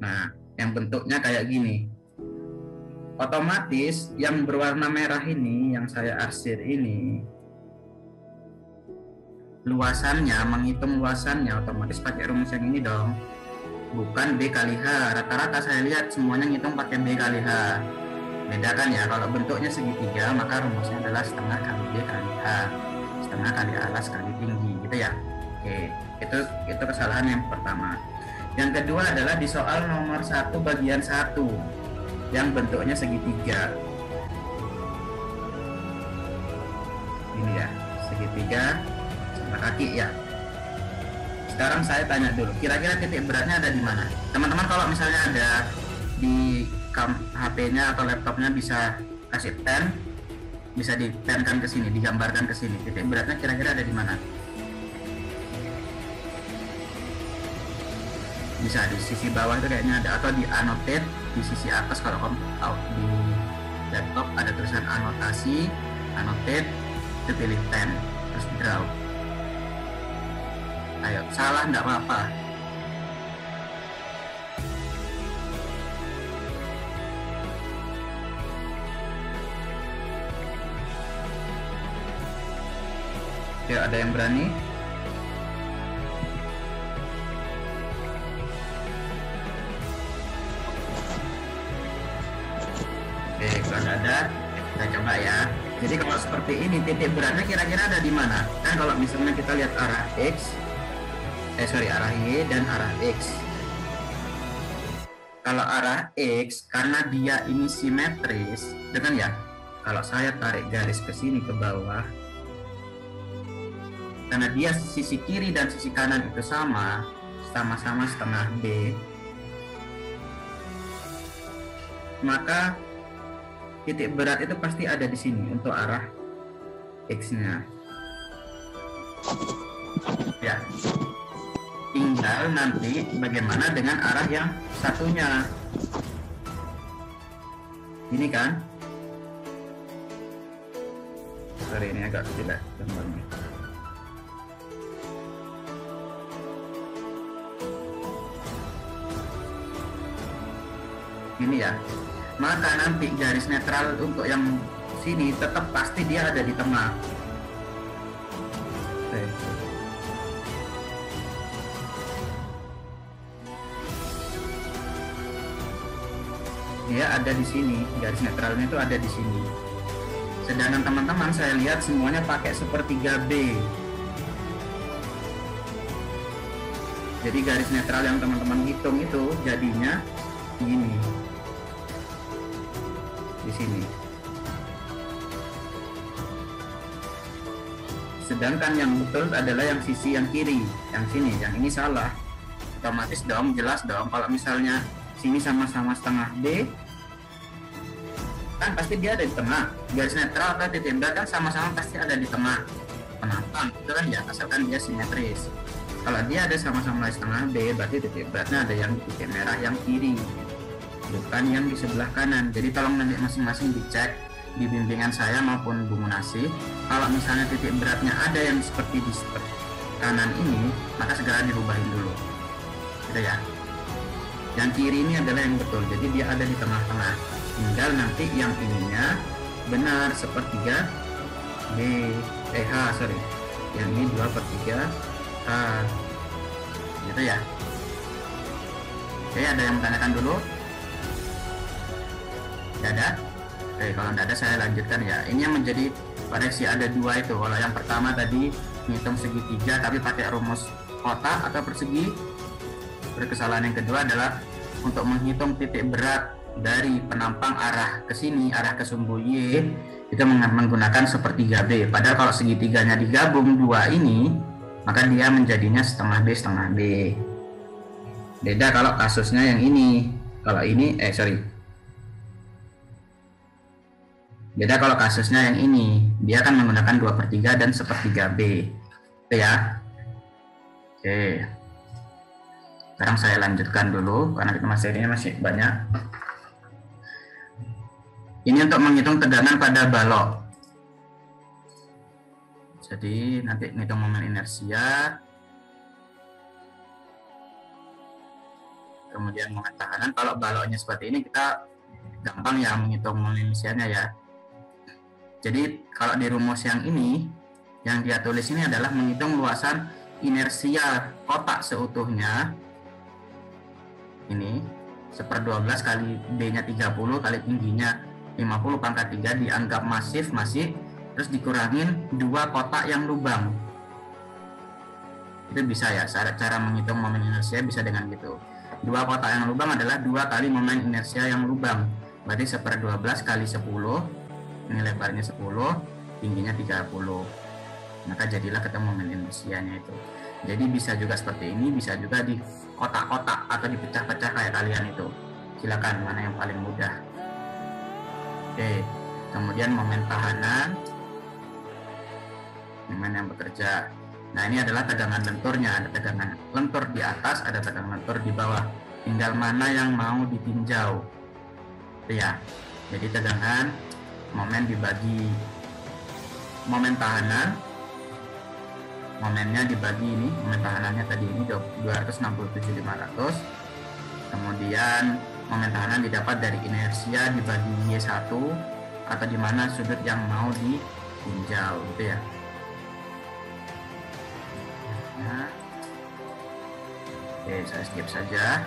S1: Nah, yang bentuknya kayak gini. Otomatis yang berwarna merah ini, yang saya arsir ini, luasannya, menghitung luasannya otomatis pakai rumus yang ini dong. Bukan B kali H. Rata-rata saya lihat semuanya ngitung pakai B kali H. Bedakan ya, kalau bentuknya segitiga maka rumusnya adalah setengah kali B kali H, setengah kali alas kali tinggi, gitu ya. Oke, itu kesalahan yang pertama. Yang kedua adalah di soal nomor 1 bagian 1 yang bentuknya segitiga. Ini ya, segitiga sama kaki ya. Sekarang saya tanya dulu, kira-kira titik beratnya ada di mana? Teman-teman kalau misalnya ada di HP-nya atau laptopnya bisa kasih pen, bisa di-penkan ke sini, digambarkan ke sini. Titik beratnya kira-kira ada di mana? Bisa di sisi bawah itu kayaknya ada, atau di annotate di sisi atas. Kalau di laptop ada tulisan anotasi, annotate, itu pilih pen, terus draw. Ayo, salah nggak apa-apa. Oke, ada yang berani? Oke, kalau nggak ada, kita coba ya. Jadi kalau seperti ini, titik beratnya kira-kira ada di mana? Kan kalau misalnya kita lihat arah X, arah Y dan arah X. Kalau arah X, karena dia ini simetris, dengan ya, kalau saya tarik garis ke sini ke bawah, karena dia sisi kiri dan sisi kanan itu sama-sama setengah B, maka titik berat itu pasti ada di sini untuk arah X-nya. Ya. Tinggal nanti bagaimana dengan arah yang satunya. Ini kan? Sorry, ini agak jelek gambarnya. ini ya, maka nanti garis netral untuk yang sini tetap pasti dia ada di tengah. Oke. Dia ada di sini, garis netralnya itu ada di sini. Sedangkan teman-teman saya lihat semuanya pakai sepertiga B. Jadi garis netral yang teman-teman hitung itu jadinya ini di sini. Sedangkan yang betul adalah yang sisi yang kiri, yang sini, yang ini salah. Otomatis dong, jelas dong kalau misalnya sini sama-sama setengah B, kan pasti dia ada di tengah. Garis netral atau titik berat kan sama-sama pasti ada di tengah penampang, itu kan ya, asalkan dia simetris. Kalau dia ada sama-sama di setengah B, berarti titik beratnya ada yang di titik merah yang kiri, bukan yang di sebelah kanan. Jadi tolong nanti masing-masing dicek di bimbingan saya maupun Bu Munasih. Kalau misalnya titik beratnya ada yang seperti di kanan ini, maka segera dirubahin dulu, gitu ya. Yang kiri ini adalah yang betul, jadi dia ada di tengah-tengah. Tinggal nanti yang ininya benar sepertiga H, sorry. Yang ini 2/3 H, gitu ya. Oke, ada yang menanyakan dulu? Tidak ada? Oke, kalau tidak ada saya lanjutkan ya. Ini yang menjadi koreksi ada dua itu. Kalau yang pertama tadi menghitung segitiga tapi pakai rumus kotak atau persegi. Kesalahan yang kedua adalah untuk menghitung titik berat dari penampang arah ke sini, arah ke sumbu Y, itu menggunakan sepertiga B. Padahal kalau segitiganya digabung dua ini, maka dia menjadinya setengah B, setengah B. Beda kalau kasusnya yang ini. Kalau ini, beda kalau kasusnya yang ini, dia akan menggunakan 2/3 dan sepertiga B. Oke ya. Oke. Sekarang saya lanjutkan dulu karena kita masih banyak. Ini untuk menghitung tegangan pada balok. Jadi nanti menghitung momen inersia, kemudian momen tahanan. Kalau baloknya seperti ini kita gampang ya menghitung momen inersianya ya. Jadi kalau di rumus yang ini, yang dia tulis ini adalah menghitung luasan inersia kotak seutuhnya. Ini 1/12 kali B-nya 30 kali tingginya 50 pangkat 3 dianggap masif, masih, terus dikurangin 2 kotak yang lubang. Itu bisa ya, cara menghitung momen inersia bisa dengan gitu. 2 kotak yang lubang adalah 2 kali momen inersia yang lubang. Berarti 1/12 kali 10, ini lebarnya 10, tingginya 30. Maka jadilah ketemu momen inersianya itu. Jadi bisa juga seperti ini, bisa juga di kotak-kotak atau dipecah-pecah kayak kalian itu. Silakan mana yang paling mudah. Oke, kemudian momen tahanan, momen yang bekerja. Nah ini adalah tegangan lenturnya, ada tegangan lentur di atas, ada tegangan lentur di bawah. Tinggal mana yang mau ditinjau. Itu ya. Jadi tegangan momen dibagi momen tahanan, momennya dibagi ini, momen tahanannya tadi ini 267.500. Kemudian momen tahanan didapat dari inersia dibagi Y1 atau di mana sudut yang mau ditinjau gitu ya. Nah, oke, saya skip saja.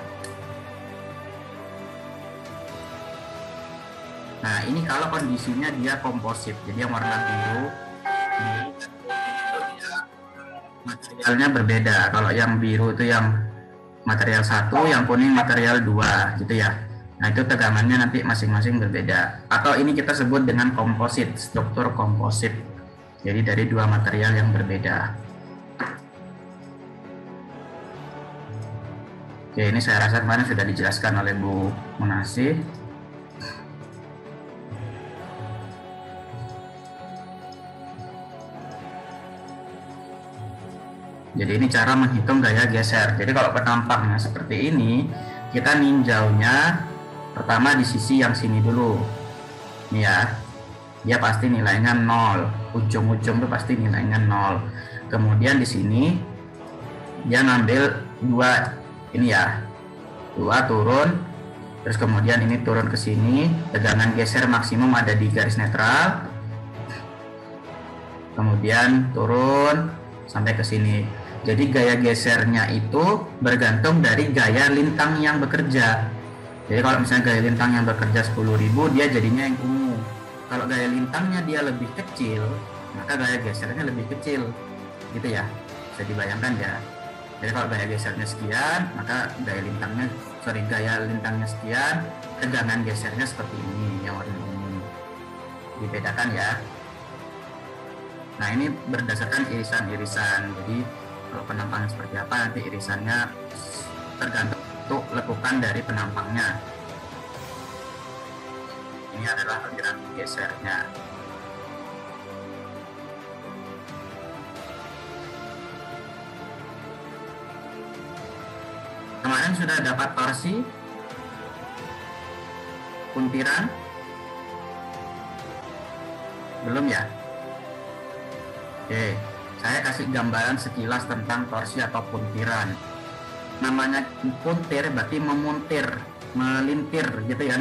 S1: Nah, ini kalau kondisinya dia komposit, jadi yang warna biru materialnya berbeda. Kalau yang biru itu yang material 1, yang kuning material 2 gitu ya. Nah itu tegangannya nanti masing-masing berbeda. Atau ini kita sebut dengan komposit, struktur komposit. Jadi dari 2 material yang berbeda. Oke, ini saya rasa kemarin sudah dijelaskan oleh Bu Munasih. Jadi ini cara menghitung gaya geser. Jadi kalau penampangnya seperti ini, kita ninjaunya pertama di sisi yang sini dulu. Ini ya, dia pasti nilainya 0. Ujung-ujung itu pasti nilainya 0. Kemudian di sini dia ngambil 2 ini ya, 2 turun Terus kemudian ini turun ke sini, tegangan geser maksimum ada di garis netral. Kemudian turun sampai ke sini. Jadi gaya gesernya itu bergantung dari gaya lintang yang bekerja. Jadi kalau misalnya gaya lintang yang bekerja 10.000, dia jadinya yang ungu. Kalau gaya lintangnya dia lebih kecil, maka gaya gesernya lebih kecil. Gitu ya, bisa dibayangkan ya. Jadi kalau gaya gesernya sekian, maka gaya lintangnya sekian, tegangan gesernya seperti ini yang warna ungu. Dibedakan ya. Nah, ini berdasarkan irisan-irisan. Jadi kalau penampangnya seperti apa, nanti irisannya tergantung lekukan dari penampangnya. Ini adalah aliran gesernya. Kemarin sudah dapat torsi, puntiran, belum ya? Oke, saya kasih gambaran sekilas tentang torsi atau puntiran. Namanya puntir berarti memuntir, melintir gitu ya.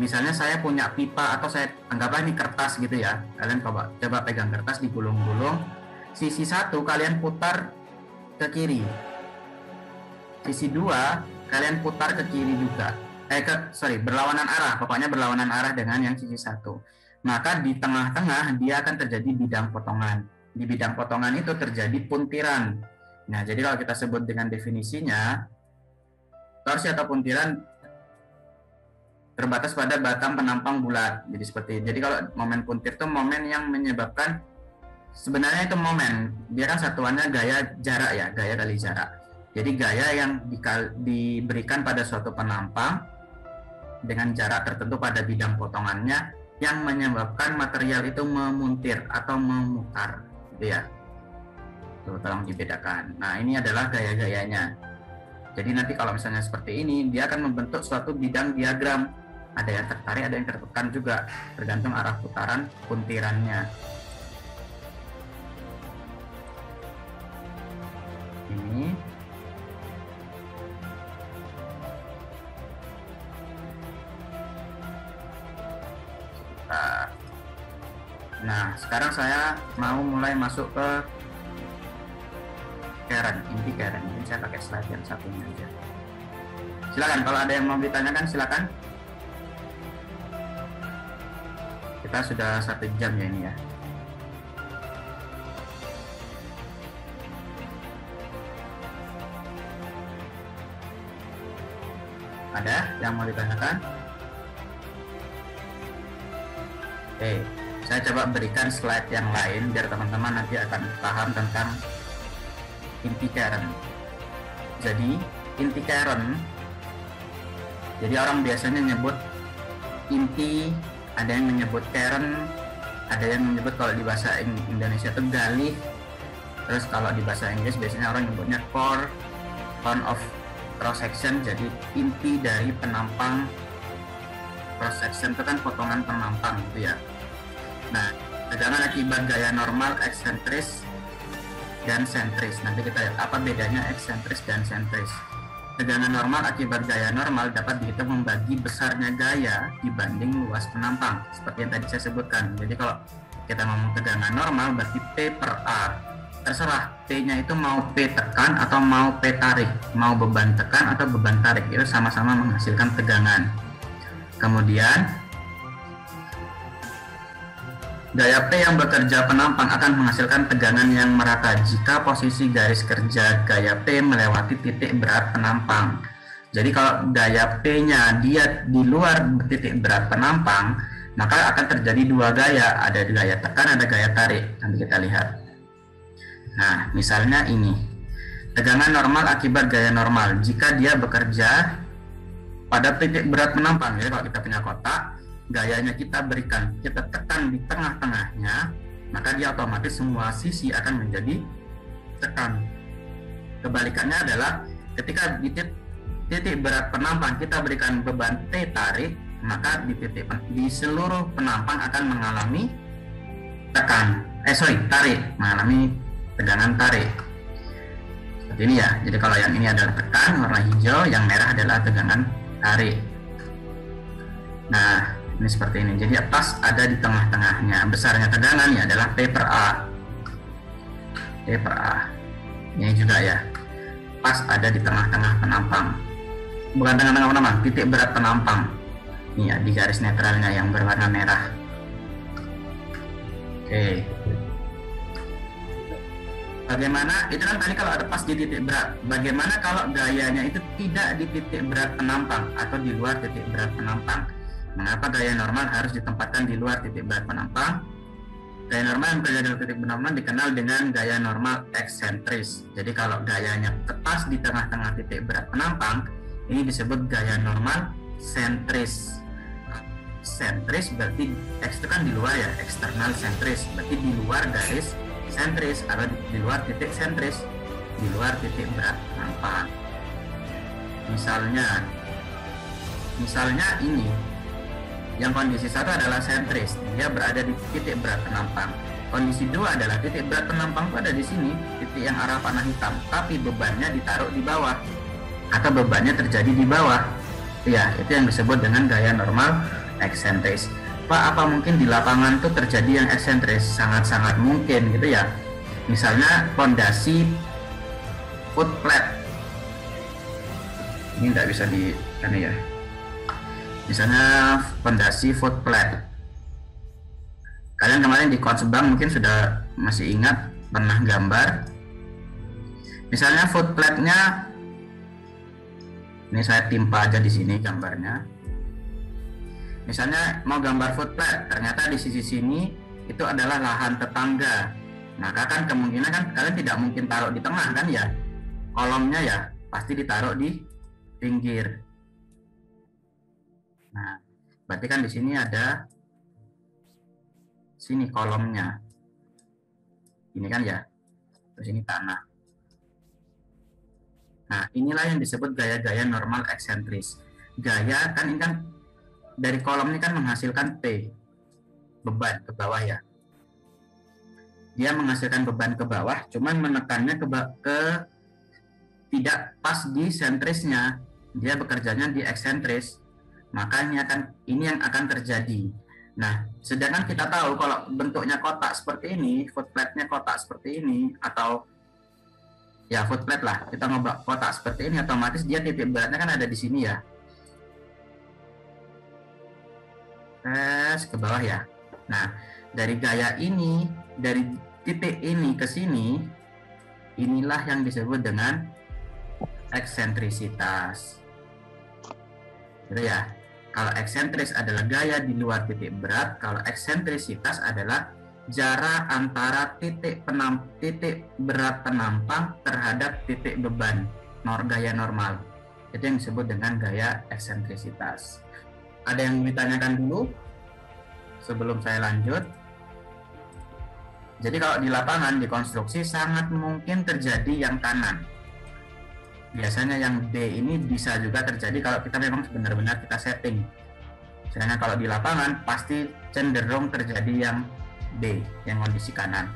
S1: Misalnya saya punya pipa atau saya anggaplah ini kertas gitu ya. Kalian coba pegang kertas, digulung-gulung. Sisi satu kalian putar ke kiri. Sisi dua kalian putar ke kiri juga. Berlawanan arah. Pokoknya berlawanan arah dengan yang sisi satu. Maka di tengah-tengah dia akan terjadi bidang potongan. Di bidang potongan itu terjadi puntiran. Nah, jadi kalau kita sebut dengan definisinya, torsi atau puntiran terbatas pada batang penampang bulat. Jadi kalau momen puntir itu momen yang menyebabkan, sebenarnya itu momen, dia kan satuannya gaya jarak ya, gaya kali jarak. Jadi gaya yang diberikan pada suatu penampang dengan jarak tertentu pada bidang potongannya yang menyebabkan material itu memuntir atau memutar, gitu ya. Tuh, tolong dibedakan. Nah, ini adalah gaya-gayanya. Jadi nanti kalau misalnya seperti ini, dia akan membentuk suatu bidang diagram. Ada yang tertarik, ada yang tertekan juga, tergantung arah putaran puntirannya. Ini. Nah, sekarang saya mau mulai masuk ke inti Karen. Mungkin saya pakai slide yang satunya aja. Silakan, kalau ada yang mau ditanyakan silakan. Kita sudah 1 jam ya ini ya. Ada yang mau ditanyakan? Oke, saya coba berikan slide yang lain biar teman-teman nanti akan paham tentang inti Karen. Jadi inti Karen, jadi orang biasanya nyebut inti, ada yang menyebut Karen, ada yang menyebut kalau di bahasa Indonesia itu galih. Terus kalau di bahasa Inggris biasanya orang nyebutnya core of cross section. Jadi inti dari penampang. Cross section itu kan potongan penampang gitu ya. Nah, tegangan akibat gaya normal, eksentris, dan sentris. Nanti kita lihat apa bedanya eksentris dan sentris. Tegangan normal akibat gaya normal dapat dihitung membagi besarnya gaya dibanding luas penampang, seperti yang tadi saya sebutkan. Jadi kalau kita ngomong tegangan normal berarti P per A. Terserah P-nya itu mau P tekan atau mau P tarik, mau beban tekan atau beban tarik, itu sama-sama menghasilkan tegangan. Kemudian gaya P yang bekerja penampang akan menghasilkan tegangan yang merata jika posisi garis kerja gaya P melewati titik berat penampang. Jadi kalau gaya P-nya dia di luar titik berat penampang, maka akan terjadi 2 gaya, ada gaya tekan, ada gaya tarik. Nanti kita lihat. Nah, misalnya ini. Tegangan normal akibat gaya normal jika dia bekerja pada titik berat penampang. Jadi kalau kita punya kotak, gayanya kita berikan, kita tekan di tengah-tengahnya, maka dia otomatis semua sisi akan menjadi tekan. Kebalikannya adalah ketika di titik berat penampang kita berikan beban T tarik, maka di seluruh penampang akan mengalami tarik, mengalami tegangan tarik. Seperti ini ya. Jadi kalau yang ini adalah tekan warna hijau, yang merah adalah tegangan tarik. Nah, ini seperti ini. Jadi pas ada di tengah-tengahnya. Besarnya tegangan ya adalah P per A. P per A. Ini juga ya. Pas ada di tengah-tengah penampang. Bukan tengah-tengah penampang, titik berat penampang. Ini ya, di garis netralnya yang berwarna merah. Oke. Bagaimana, itu kan tadi kalau ada pas di titik berat. Bagaimana kalau gayanya itu tidak di titik berat penampang atau di luar titik berat penampang? Mengapa gaya normal harus ditempatkan di luar titik berat penampang? Gaya normal yang berada di titik penampang dikenal dengan gaya normal eksentris. Jadi kalau gayanya pas di tengah-tengah titik berat penampang, ini disebut gaya normal sentris. Sentris berarti X itu kan di luar ya, eksternal sentris, berarti di luar garis sentris atau di luar titik sentris, di luar titik berat penampang. Misalnya ini, yang kondisi 1 adalah sentris, dia berada di titik berat penampang. Kondisi 2 adalah titik berat penampang itu ada di sini, titik yang arah panah hitam, tapi bebannya ditaruh di bawah atau bebannya terjadi di bawah. Ya, itu yang disebut dengan gaya normal eksentris. Pak, apa mungkin di lapangan tuh terjadi yang eksentris? Sangat-sangat mungkin gitu ya. Misalnya pondasi foot plate. Ini nggak bisa di ini ya. Misalnya pondasi foot plate. Kalian kemarin di Konsebang mungkin sudah masih ingat pernah gambar. Misalnya foot plate-nya ini saya timpa aja di sini gambarnya. Misalnya mau gambar foot plate, ternyata di sisi sini itu adalah lahan tetangga. Maka kan kemungkinan kan kalian tidak mungkin taruh di tengah kan ya. Kolomnya ya pasti ditaruh di pinggir. Nah, berarti kan di sini ada sini kolomnya. Ini kan ya. Terus ini tanah. Nah, inilah yang disebut gaya-gaya normal eksentris. Gaya kan ini kan dari kolom ini kan menghasilkan P, beban ke bawah ya. Dia menghasilkan beban ke bawah, cuman menekannya ke tidak pas di sentrisnya. Dia bekerjanya di eksentris. Maka ini yang akan terjadi. Nah, sedangkan kita tahu kalau bentuknya kotak seperti ini, foot plate-nya kotak seperti ini, atau ya foot plate lah, kita ngobrol kotak seperti ini, otomatis dia titik beratnya kan ada di sini ya. Ke bawah ya. Nah, dari gaya ini, dari titik ini ke sini, inilah yang disebut dengan eksentrisitas. Gitu ya. Kalau eksentris adalah gaya di luar titik berat, kalau eksentrisitas adalah jarak antara titik berat penampang terhadap titik beban gaya normal. Itu yang disebut dengan gaya eksentrisitas. Ada yang ditanyakan dulu sebelum saya lanjut? Jadi kalau di lapangan, di konstruksi sangat mungkin terjadi yang kanan. Biasanya yang D ini bisa juga terjadi kalau kita memang benar-benar kita setting. Sedangkan kalau di lapangan pasti cenderung terjadi yang D, yang kondisi kanan.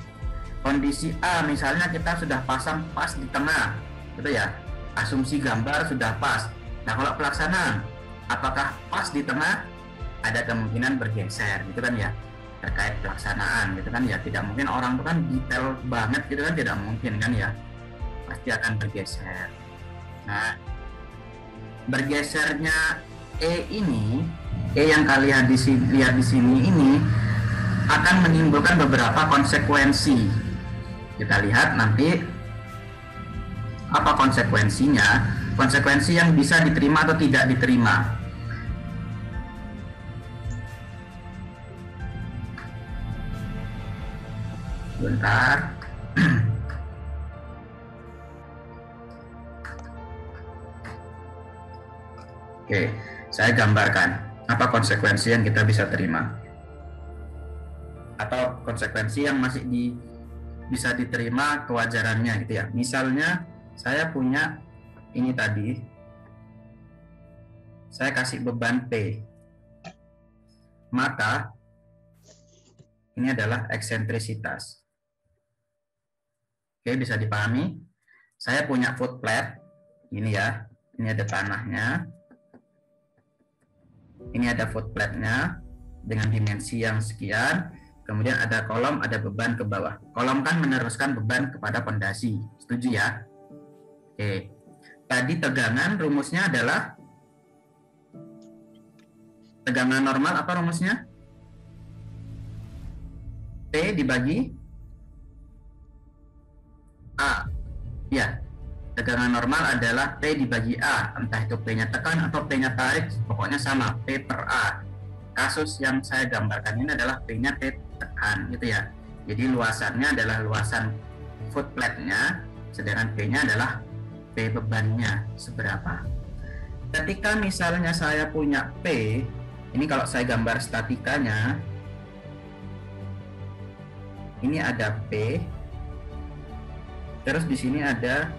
S1: Kondisi A misalnya kita sudah pasang pas di tengah, gitu ya. Asumsi gambar sudah pas. Nah kalau pelaksanaan, apakah pas di tengah? Ada kemungkinan bergeser gitu kan ya, terkait pelaksanaan gitu kan ya. Tidak mungkin orang itu kan detail banget gitu kan, tidak mungkin kan ya, pasti akan bergeser. Nah, bergesernya E yang kalian lihat di sini ini akan menimbulkan beberapa konsekuensi. Kita lihat nanti apa konsekuensinya, konsekuensi yang bisa diterima atau tidak diterima. Bentar. Oke, saya gambarkan apa konsekuensi yang kita bisa terima atau konsekuensi yang masih bisa diterima kewajarannya gitu ya. Misalnya saya punya ini tadi, saya kasih beban P, maka ini adalah eksentrisitas. Oke, bisa dipahami. Saya punya foot plate, ini ya, ini ada tanahnya. Ini ada foot plate-nya dengan dimensi yang sekian. Kemudian ada kolom, ada beban ke bawah. Kolom kan meneruskan beban kepada pondasi. Setuju ya? Oke. Tadi tegangan rumusnya adalah tegangan normal apa rumusnya? P dibagi A. Ya, tegangan normal adalah P dibagi A. Entah itu P-nya tekan atau P-nya tarik, pokoknya sama, P per A. Kasus yang saya gambarkan ini adalah P-nya P tekan, gitu ya. Jadi luasannya adalah luasan foot plate-nya, sedangkan P-nya adalah P bebannya seberapa. Ketika misalnya saya punya P, ini kalau saya gambar statikanya, ini ada P, terus di sini ada,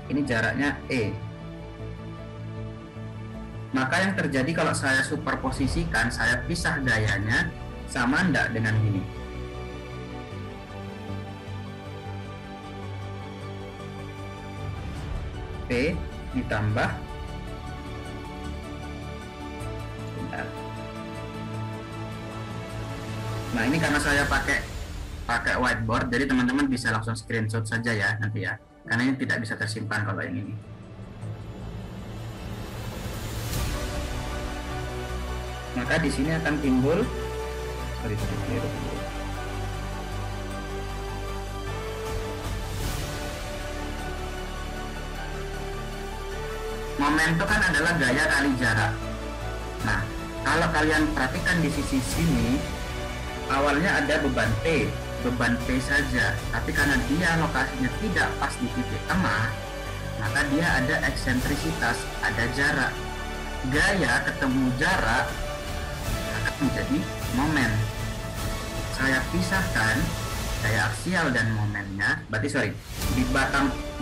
S1: ini jaraknya E. Maka yang terjadi kalau saya superposisikan, saya pisah gayanya, sama enggak dengan ini? P ditambah, bentar. Nah ini karena saya pakai whiteboard, jadi teman-teman bisa langsung screenshot saja ya nanti ya, karena ini tidak bisa tersimpan kalau yang ini. Maka di sini akan timbul, momen itu kan adalah gaya kali jarak. Nah, kalau kalian perhatikan di sisi sini, awalnya ada beban P saja, tapi karena dia lokasinya tidak pas di titik tengah, maka dia ada eksentrisitas, ada jarak. Gaya ketemu jarak akan menjadi momen. Saya pisahkan gaya aksial dan momennya, berarti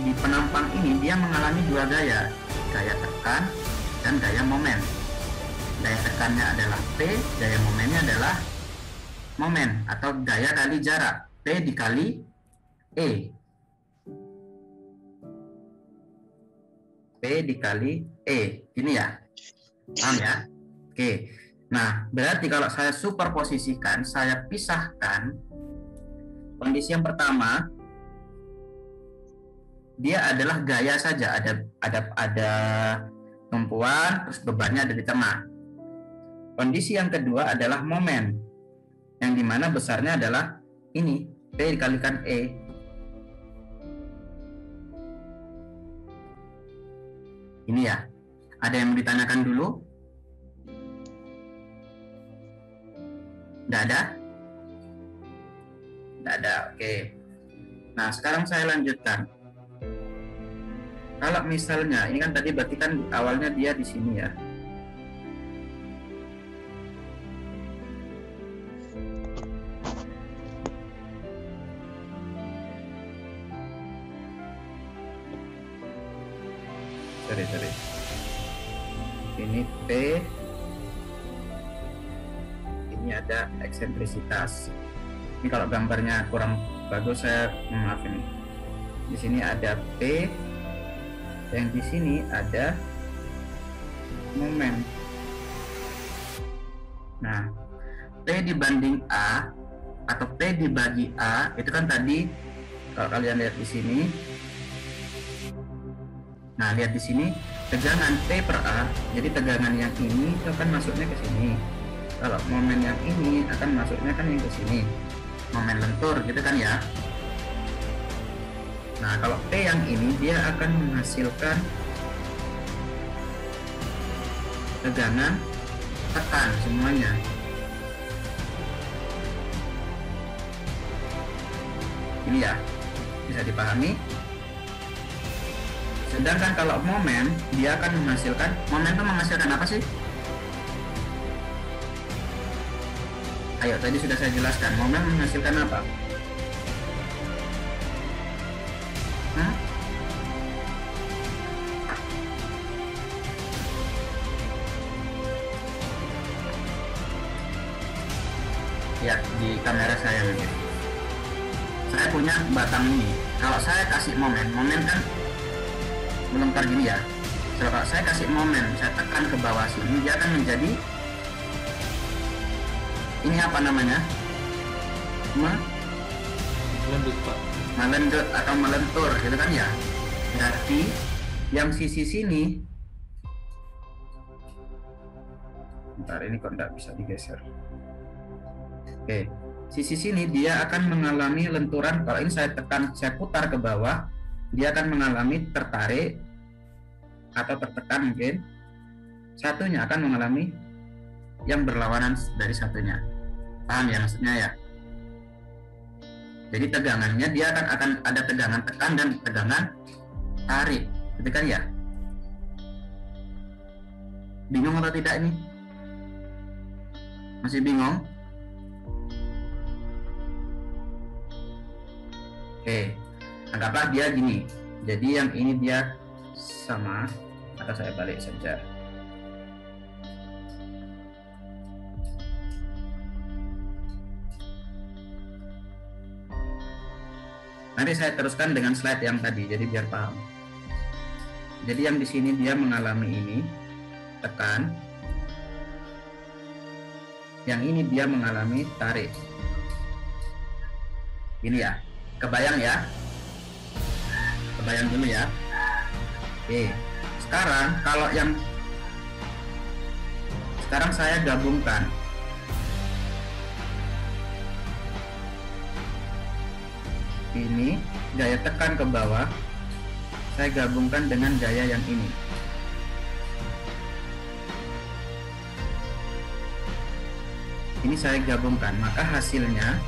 S1: di penampang ini dia mengalami dua gaya tekan dan gaya momen. Gaya tekannya adalah P, gaya momennya adalah momen atau gaya kali jarak, P dikali E. P dikali E, ini ya, paham ya? Oke, nah berarti kalau saya superposisikan, saya pisahkan, kondisi yang pertama dia adalah gaya saja, ada tumpuan, terus bebannya ada di tengah. Kondisi yang kedua adalah momen, yang dimana besarnya adalah ini, P dikalikan E. Ini ya. Ada yang mau ditanyakan dulu? Tidak ada? Tidak ada, oke. Nah, sekarang saya lanjutkan. Kalau misalnya, ini kan tadi berarti kan awalnya dia di sini ya. Sorry. Ini P, ini ada eksentrisitas. Ini kalau gambarnya kurang bagus, saya maaf ini. Di sini ada P, yang di sini ada momen. Nah, P dibanding A atau P dibagi A itu kan tadi kalau kalian lihat di sini. Nah, lihat di sini tegangan P per A, jadi tegangan yang ini itu akan masuknya ke sini. Kalau momen yang ini akan masuknya kan yang ke sini. Momen lentur gitu kan ya. Nah, kalau P yang ini dia akan menghasilkan tegangan tekan semuanya. Ini ya, bisa dipahami. Sedangkan kalau momen, dia akan menghasilkan, momen itu menghasilkan apa sih? Ayo, tadi sudah saya jelaskan, momen menghasilkan apa? Lihat di kamera saya nanti. Saya punya batang ini. Kalau saya kasih momen kan melingkar gini ya. Kalau saya kasih momen, saya tekan ke bawah sini, dia akan menjadi ini apa namanya?
S6: Melendut Pak.
S1: Melendut atau melentur gitu kan ya. Berarti yang sisi sini, bentar ini kok nggak bisa digeser. Oke, sisi sini dia akan mengalami lenturan. Kalau ini saya tekan, saya putar ke bawah, dia akan mengalami tertarik atau tertekan mungkin. Satunya akan mengalami yang berlawanan dari satunya. Paham ya maksudnya ya? Jadi tegangannya dia akan ada tegangan tekan dan tegangan tarik, gitu kan ya? Bingung atau tidak ini? Masih bingung? Oke, anggaplah dia gini. Jadi yang ini dia sama, atau saya balik saja. Nanti saya teruskan dengan slide yang tadi, jadi biar paham. Jadi yang di sini dia mengalami ini tekan, yang ini dia mengalami tarik. Ini ya, kebayang ya? Kebayang dulu ya. Oke, sekarang saya gabungkan. Ini gaya tekan ke bawah, saya gabungkan dengan gaya yang ini. Ini saya gabungkan, maka hasilnya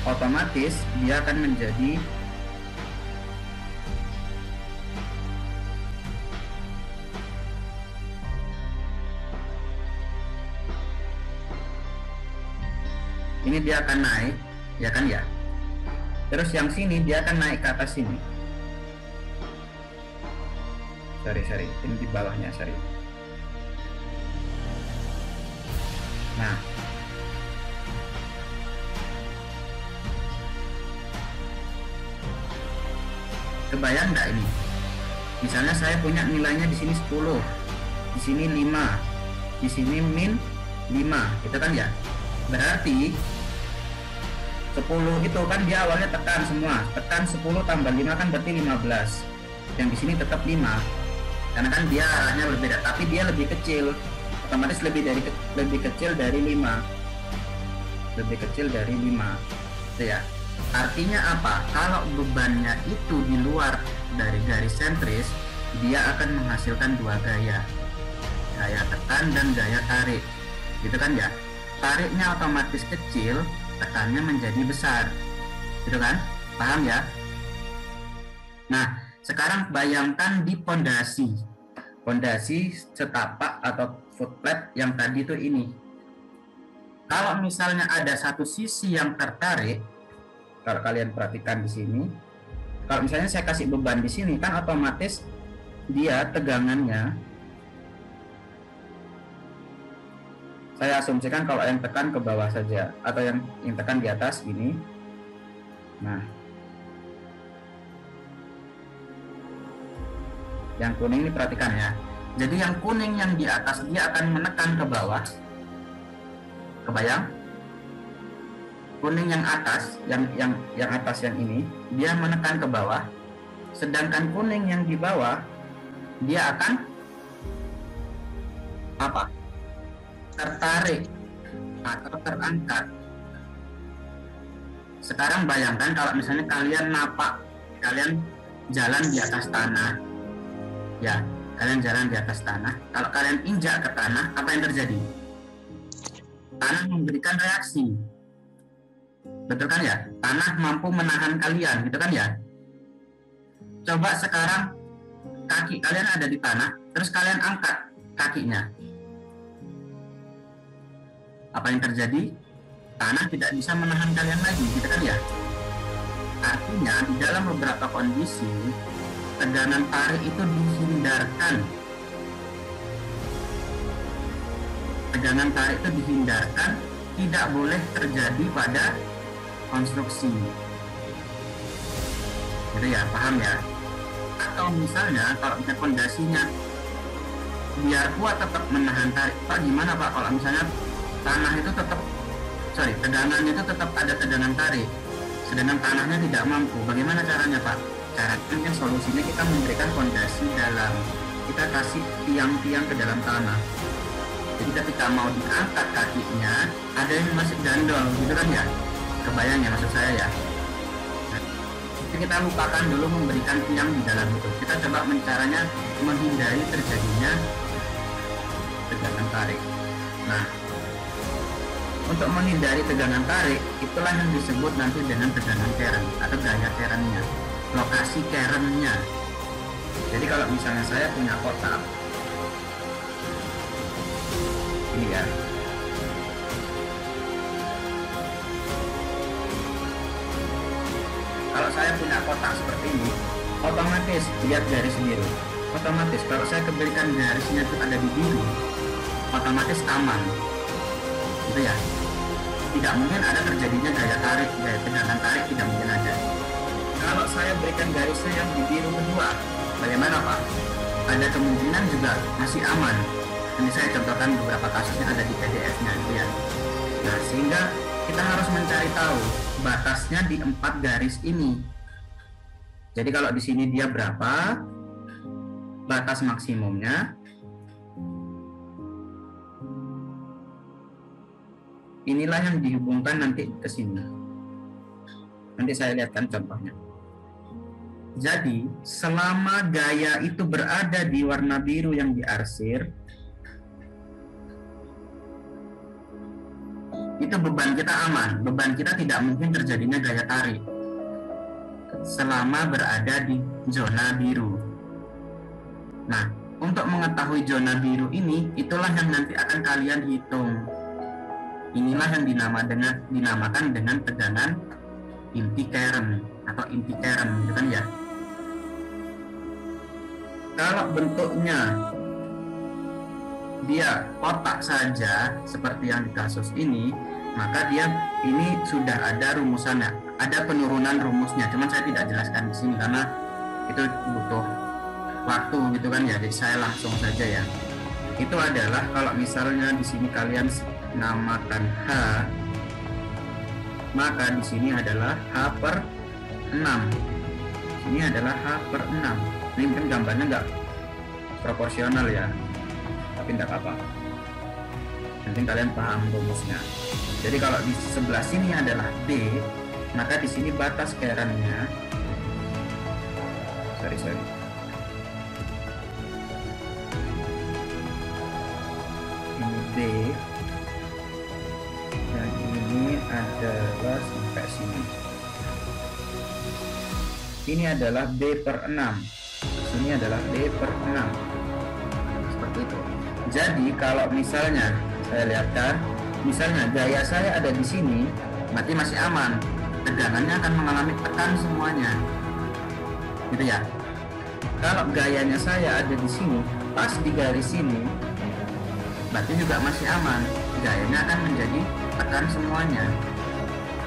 S1: otomatis dia akan menjadi ini, dia akan naik, ya kan ya? Terus yang sini dia akan naik ke atas sini. Sorry, ini di bawahnya, sorry. Nah, kebayang nggak ini? Misalnya saya punya nilainya di sini 10, di sini 5, di sini min 5, gitu kan ya? Berarti 10 itu kan dia awalnya tekan semua, tekan 10 tambah 5 kan berarti 15. Yang di sini tetap 5, karena kan dia arahnya berbeda, tapi dia lebih kecil, otomatis lebih kecil dari 5, lebih kecil dari 5, itu ya. Artinya apa? Kalau bebannya itu di luar dari garis sentris, dia akan menghasilkan dua gaya, gaya tekan dan gaya tarik, gitu kan ya? Tariknya otomatis kecil, tekannya menjadi besar, gitu kan? Paham ya? Nah, sekarang bayangkan di pondasi setapak atau footplate yang tadi itu ini. Kalau misalnya ada satu sisi yang tertarik, kalau kalian perhatikan di sini, kalau misalnya saya kasih beban di sini, kan otomatis dia tegangannya, saya asumsikan kalau yang tekan ke bawah saja atau yang tekan di atas ini. Nah, yang kuning ini perhatikan ya. Jadi yang kuning yang di atas dia akan menekan ke bawah. Kebayang? Kuning yang atas, yang atas yang ini dia menekan ke bawah. Sedangkan kuning yang di bawah dia akan apa? Tertarik atau terangkat. Sekarang bayangkan kalau misalnya kalian napak, kalian jalan di atas tanah, ya, kalian jalan di atas tanah. Kalau kalian injak ke tanah, apa yang terjadi? Tanah memberikan reaksi, betul kan ya? Tanah mampu menahan kalian, gitu kan ya? Coba sekarang kaki kalian ada di tanah, terus kalian angkat kakinya. Apa yang terjadi? Tanah tidak bisa menahan kalian lagi, gitu kan ya? Artinya di dalam beberapa kondisi tegangan tarik itu dihindarkan. Tegangan tarik itu dihindarkan, tidak boleh terjadi pada konstruksi. Gitu ya, paham ya? Atau misalnya kalau misalnya fondasinya biar kuat tetap menahan tarik, Pak, gimana Pak kalau misalnya tanah itu tetap tegangannya itu tetap ada tegangan tarik, sedangkan tanahnya tidak mampu. Bagaimana caranya, Pak? Caranya mungkin solusinya kita memberikan fondasi dalam, kita kasih tiang-tiang ke dalam tanah. Jadi ketika mau diangkat kakinya, ada yang masih gandol, gitu kan ya? Kebayang ya maksud saya ya? Nah, kita lupakan dulu memberikan tiang di dalam itu. Kita coba caranya menghindari terjadinya tegangan tarik. Nah, untuk menghindari tegangan tarik, itulah yang disebut nanti dengan tegangan keren atau gaya kerennya, lokasi kerennya. Jadi kalau misalnya saya punya kotak, ini ya, kalau saya punya kotak seperti ini, otomatis lihat garis biru. Otomatis kalau saya kebalikan garisnya itu ada di biru, otomatis aman, gitu ya. Tidak mungkin ada terjadinya gaya tarik, gaya tegangan tarik, tidak mungkin ada. Kalau saya berikan garisnya yang di biru kedua, bagaimana Pak? Ada kemungkinan juga masih aman. Ini saya contohkan beberapa kasusnya ada di PDF-nya, gitu ya. Nah, sehingga kita harus mencari tahu batasnya di 4 garis ini. Jadi kalau di sini dia berapa batas maksimumnya, inilah yang dihubungkan nanti ke sini. Nanti saya lihatkan contohnya. Jadi selama gaya itu berada di warna biru yang diarsir, itu beban kita aman, beban kita tidak mungkin terjadinya gaya tarik selama berada di zona biru. Nah, untuk mengetahui zona biru ini, itulah yang nanti akan kalian hitung. Inilah yang dinamakan dengan tegangan inti keren atau inti keren, gitu kan ya. Kalau bentuknya dia kotak saja seperti yang di kasus ini, maka dia ini sudah ada rumusannya, ada penurunan rumusnya. Cuman saya tidak jelaskan di sini karena itu butuh waktu, gitu kan ya. Jadi saya langsung saja ya. Itu adalah kalau misalnya di sini kalian namakan H, maka di sini adalah H per 6. Ini adalah H per 6. Ini mungkin gambarnya nggak proporsional ya, tapi nggak apa-apa. Nanti kalian paham rumusnya. Jadi kalau di sebelah sini adalah B, maka di sini batas kerennya, sorry. Ini B. Dan ini adalah sampai sini. Ini adalah B per 6. Ini adalah B per 6. Seperti itu. Jadi kalau misalnya saya lihatkan, misalnya gaya saya ada di sini, berarti masih aman. Tegangannya akan mengalami tekan semuanya. Gitu ya. Kalau gayanya saya ada di sini, pas di garis sini, berarti juga masih aman. Gayanya akan menjadi tekan semuanya.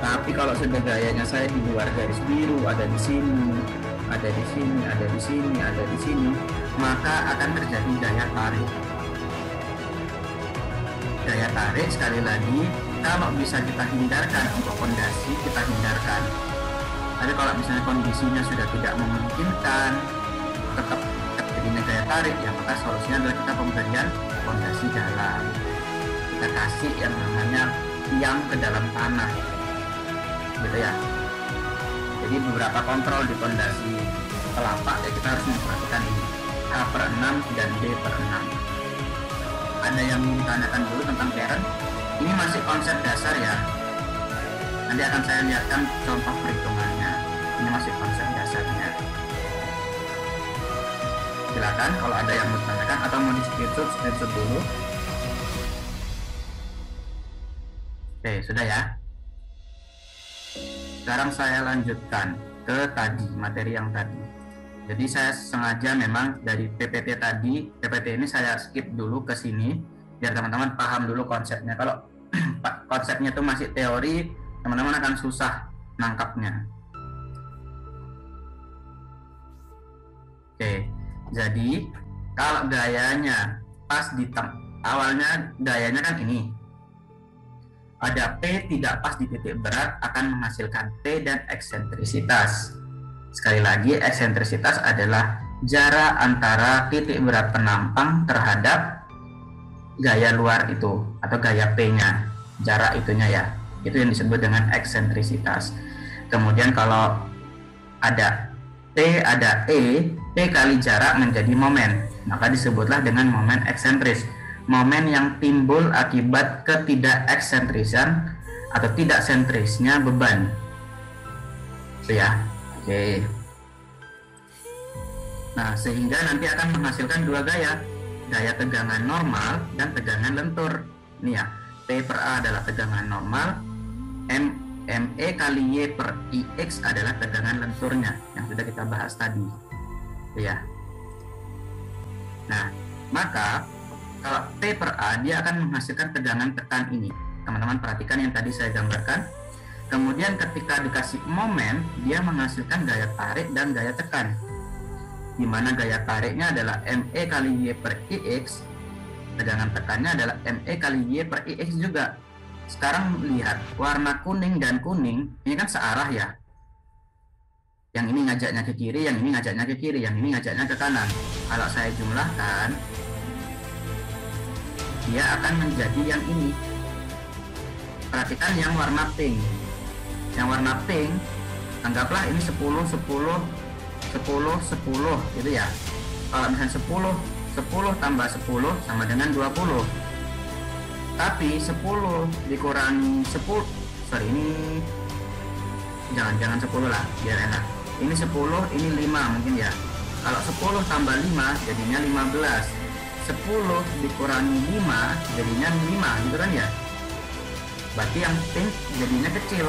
S1: Tapi kalau sudah gayanya saya di luar garis biru, ada di sini, ada di sini, ada di sini, ada di sini, maka akan terjadi gaya tarik. Gaya tarik sekali lagi, kalau bisa kita hindarkan untuk fondasi, kita hindarkan. Tapi kalau misalnya kondisinya sudah tidak memungkinkan, tetap terjadinya gaya tarik, ya maka solusinya adalah kita pemberian fondasi dalam. Kita kasih yang namanya tiang ke dalam tanah, gitu ya. Jadi beberapa kontrol di fondasi kelapa ya, kita harus memperhatikan ini H per 6 dan B per 6. Ada yang ditanyakan dulu tentang keren. Ini masih konsep dasar ya. Nanti akan saya lihatkan contoh perhitungannya. Ini masih konsep dasarnya. Silakan kalau ada yang mau ditanyakan atau mau di screenshot dulu. Oke, sudah ya. Sekarang saya lanjutkan ke tadi, materi yang tadi. Jadi saya sengaja memang dari PPT tadi, PPT ini saya skip dulu ke sini biar teman-teman paham dulu konsepnya. Kalau konsepnya itu masih teori, teman-teman akan susah nangkapnya. Oke, jadi kalau gayanya pas di awalnya gayanya kan ini. pada P tidak pas di titik berat akan menghasilkan P dan eksentrisitas. Sekali lagi, eksentrisitas adalah jarak antara titik berat penampang terhadap gaya luar itu atau gaya P-nya, jarak itunya ya. Itu yang disebut dengan eksentrisitas. Kemudian kalau ada P, ada E, P kali jarak menjadi momen, maka disebutlah dengan momen eksentris. Momen yang timbul akibat ketidakeksentrisan atau tidak sentrisnya beban. Itu ya. Oke. Nah, sehingga nanti akan menghasilkan dua gaya. Gaya tegangan normal dan tegangan lentur. Ini ya, P per A adalah tegangan normal, ME kali Y per IX adalah tegangan lenturnya yang sudah kita bahas tadi. Ya. Nah, maka kalau P per A dia akan menghasilkan tegangan tekan ini. Teman-teman perhatikan yang tadi saya gambarkan. Kemudian ketika dikasih momen, dia menghasilkan gaya tarik dan gaya tekan. Di mana gaya tariknya adalah ME kali Y per IX, tegangan tekannya adalah ME kali Y per IX juga. Sekarang lihat, warna kuning dan kuning, ini kan searah ya. Yang ini ngajaknya ke kiri, yang ini ngajaknya ke kiri, yang ini ngajaknya ke kanan. Kalau saya jumlahkan, dia akan menjadi yang ini. Perhatikan yang warna pink. Yang warna pink, anggaplah ini 10, 10, 10, 10 gitu ya. Kalau misalnya 10 tambah 10 sama dengan 20. Tapi 10 dikurangi 10, sorry ini jangan 10 lah biar enak. Ini 10, ini 5 mungkin ya. Kalau 10 tambah 5 jadinya 15. 10 dikurangi 5 jadinya 5 gitu kan ya. Berarti yang pink jadinya kecil.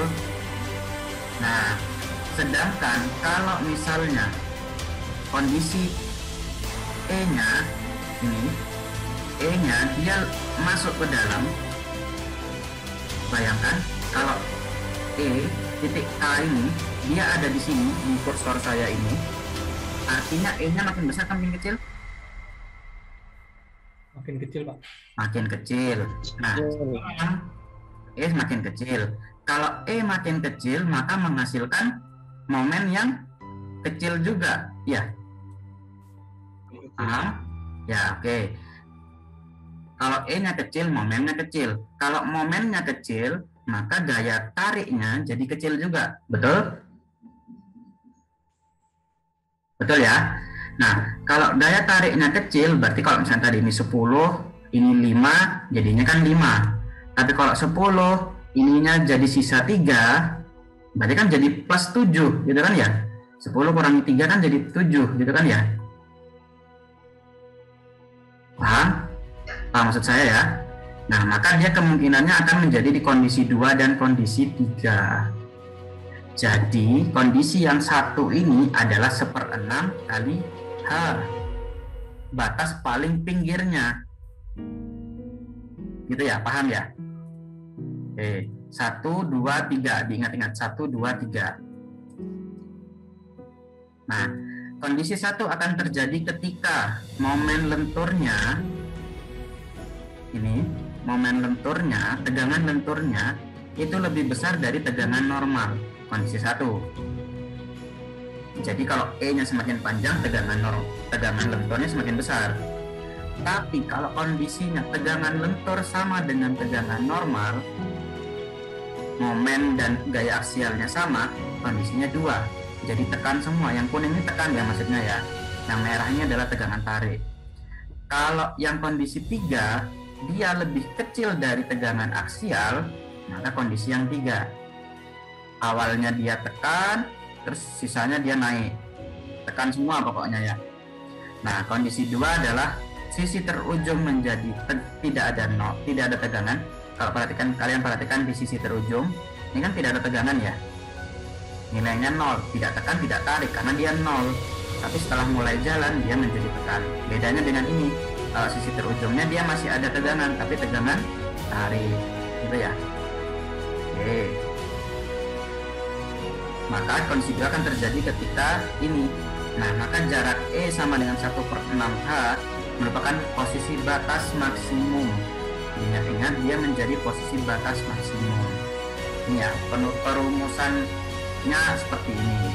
S1: Nah, sedangkan kalau misalnya kondisi E-nya ini, E-nya dia masuk ke dalam, bayangkan kalau E titik A ini dia ada di sini di kursor saya ini, artinya E-nya makin besar kan makin kecil?
S6: Makin kecil, Pak.
S1: Makin kecil. Nah, E makin kecil. Kalau E makin kecil, maka menghasilkan momen yang kecil juga, ya. Paham? Ya, oke. Kalau E-nya kecil, momennya kecil. Kalau momennya kecil, maka daya tariknya jadi kecil juga. Betul? Betul ya? Nah, kalau daya tariknya kecil, berarti kalau misalnya tadi ini 10, ini 5, jadinya kan 5. Tapi kalau 10, ininya jadi sisa 3, berarti kan jadi plus 7, gitu kan ya? 10 kurangi 3 kan jadi 7, gitu kan ya? Paham? Paham maksud saya ya? Nah, maka dia kemungkinannya akan menjadi di kondisi 2 dan kondisi 3. Jadi, kondisi yang satu ini adalah 1/6 kali H. Batas paling pinggirnya. Gitu ya, paham ya? Oke, 1, 2, 3. Diingat-ingat, 1, 2, 3. Nah, kondisi satu akan terjadi ketika momen lenturnya ini, momen lenturnya, tegangan lenturnya itu lebih besar dari tegangan normal, kondisi satu. Jadi kalau E-nya semakin panjang, tegangan lenturnya semakin besar. Tapi kalau kondisinya tegangan lentur sama dengan tegangan normal, momen dan gaya aksialnya sama, kondisinya 2. Jadi tekan semua, yang kuning ini tekan ya maksudnya ya. Yang merahnya adalah tegangan tarik. Kalau yang kondisi 3, dia lebih kecil dari tegangan aksial, maka kondisi yang 3. Awalnya dia tekan, terus sisanya dia naik. Tekan semua pokoknya ya. Nah, kondisi 2 adalah sisi terujung menjadi tidak ada tegangan. Kalau kalian perhatikan di sisi terujung, ini kan tidak ada tegangan ya. Nilainya 0, tidak tekan, tidak tarik karena dia 0. Tapi setelah mulai jalan dia menjadi tekan. Bedanya dengan ini, kalau sisi terujungnya dia masih ada tegangan, tapi tegangan tarik, gitu ya. Oke. Maka kondisi 2 akan terjadi ketika ini. Nah, maka jarak E sama dengan 1/6H merupakan posisi batas maksimum Ingat-ingat dia menjadi posisi batas maksimum. Ini ya, perumusannya seperti ini.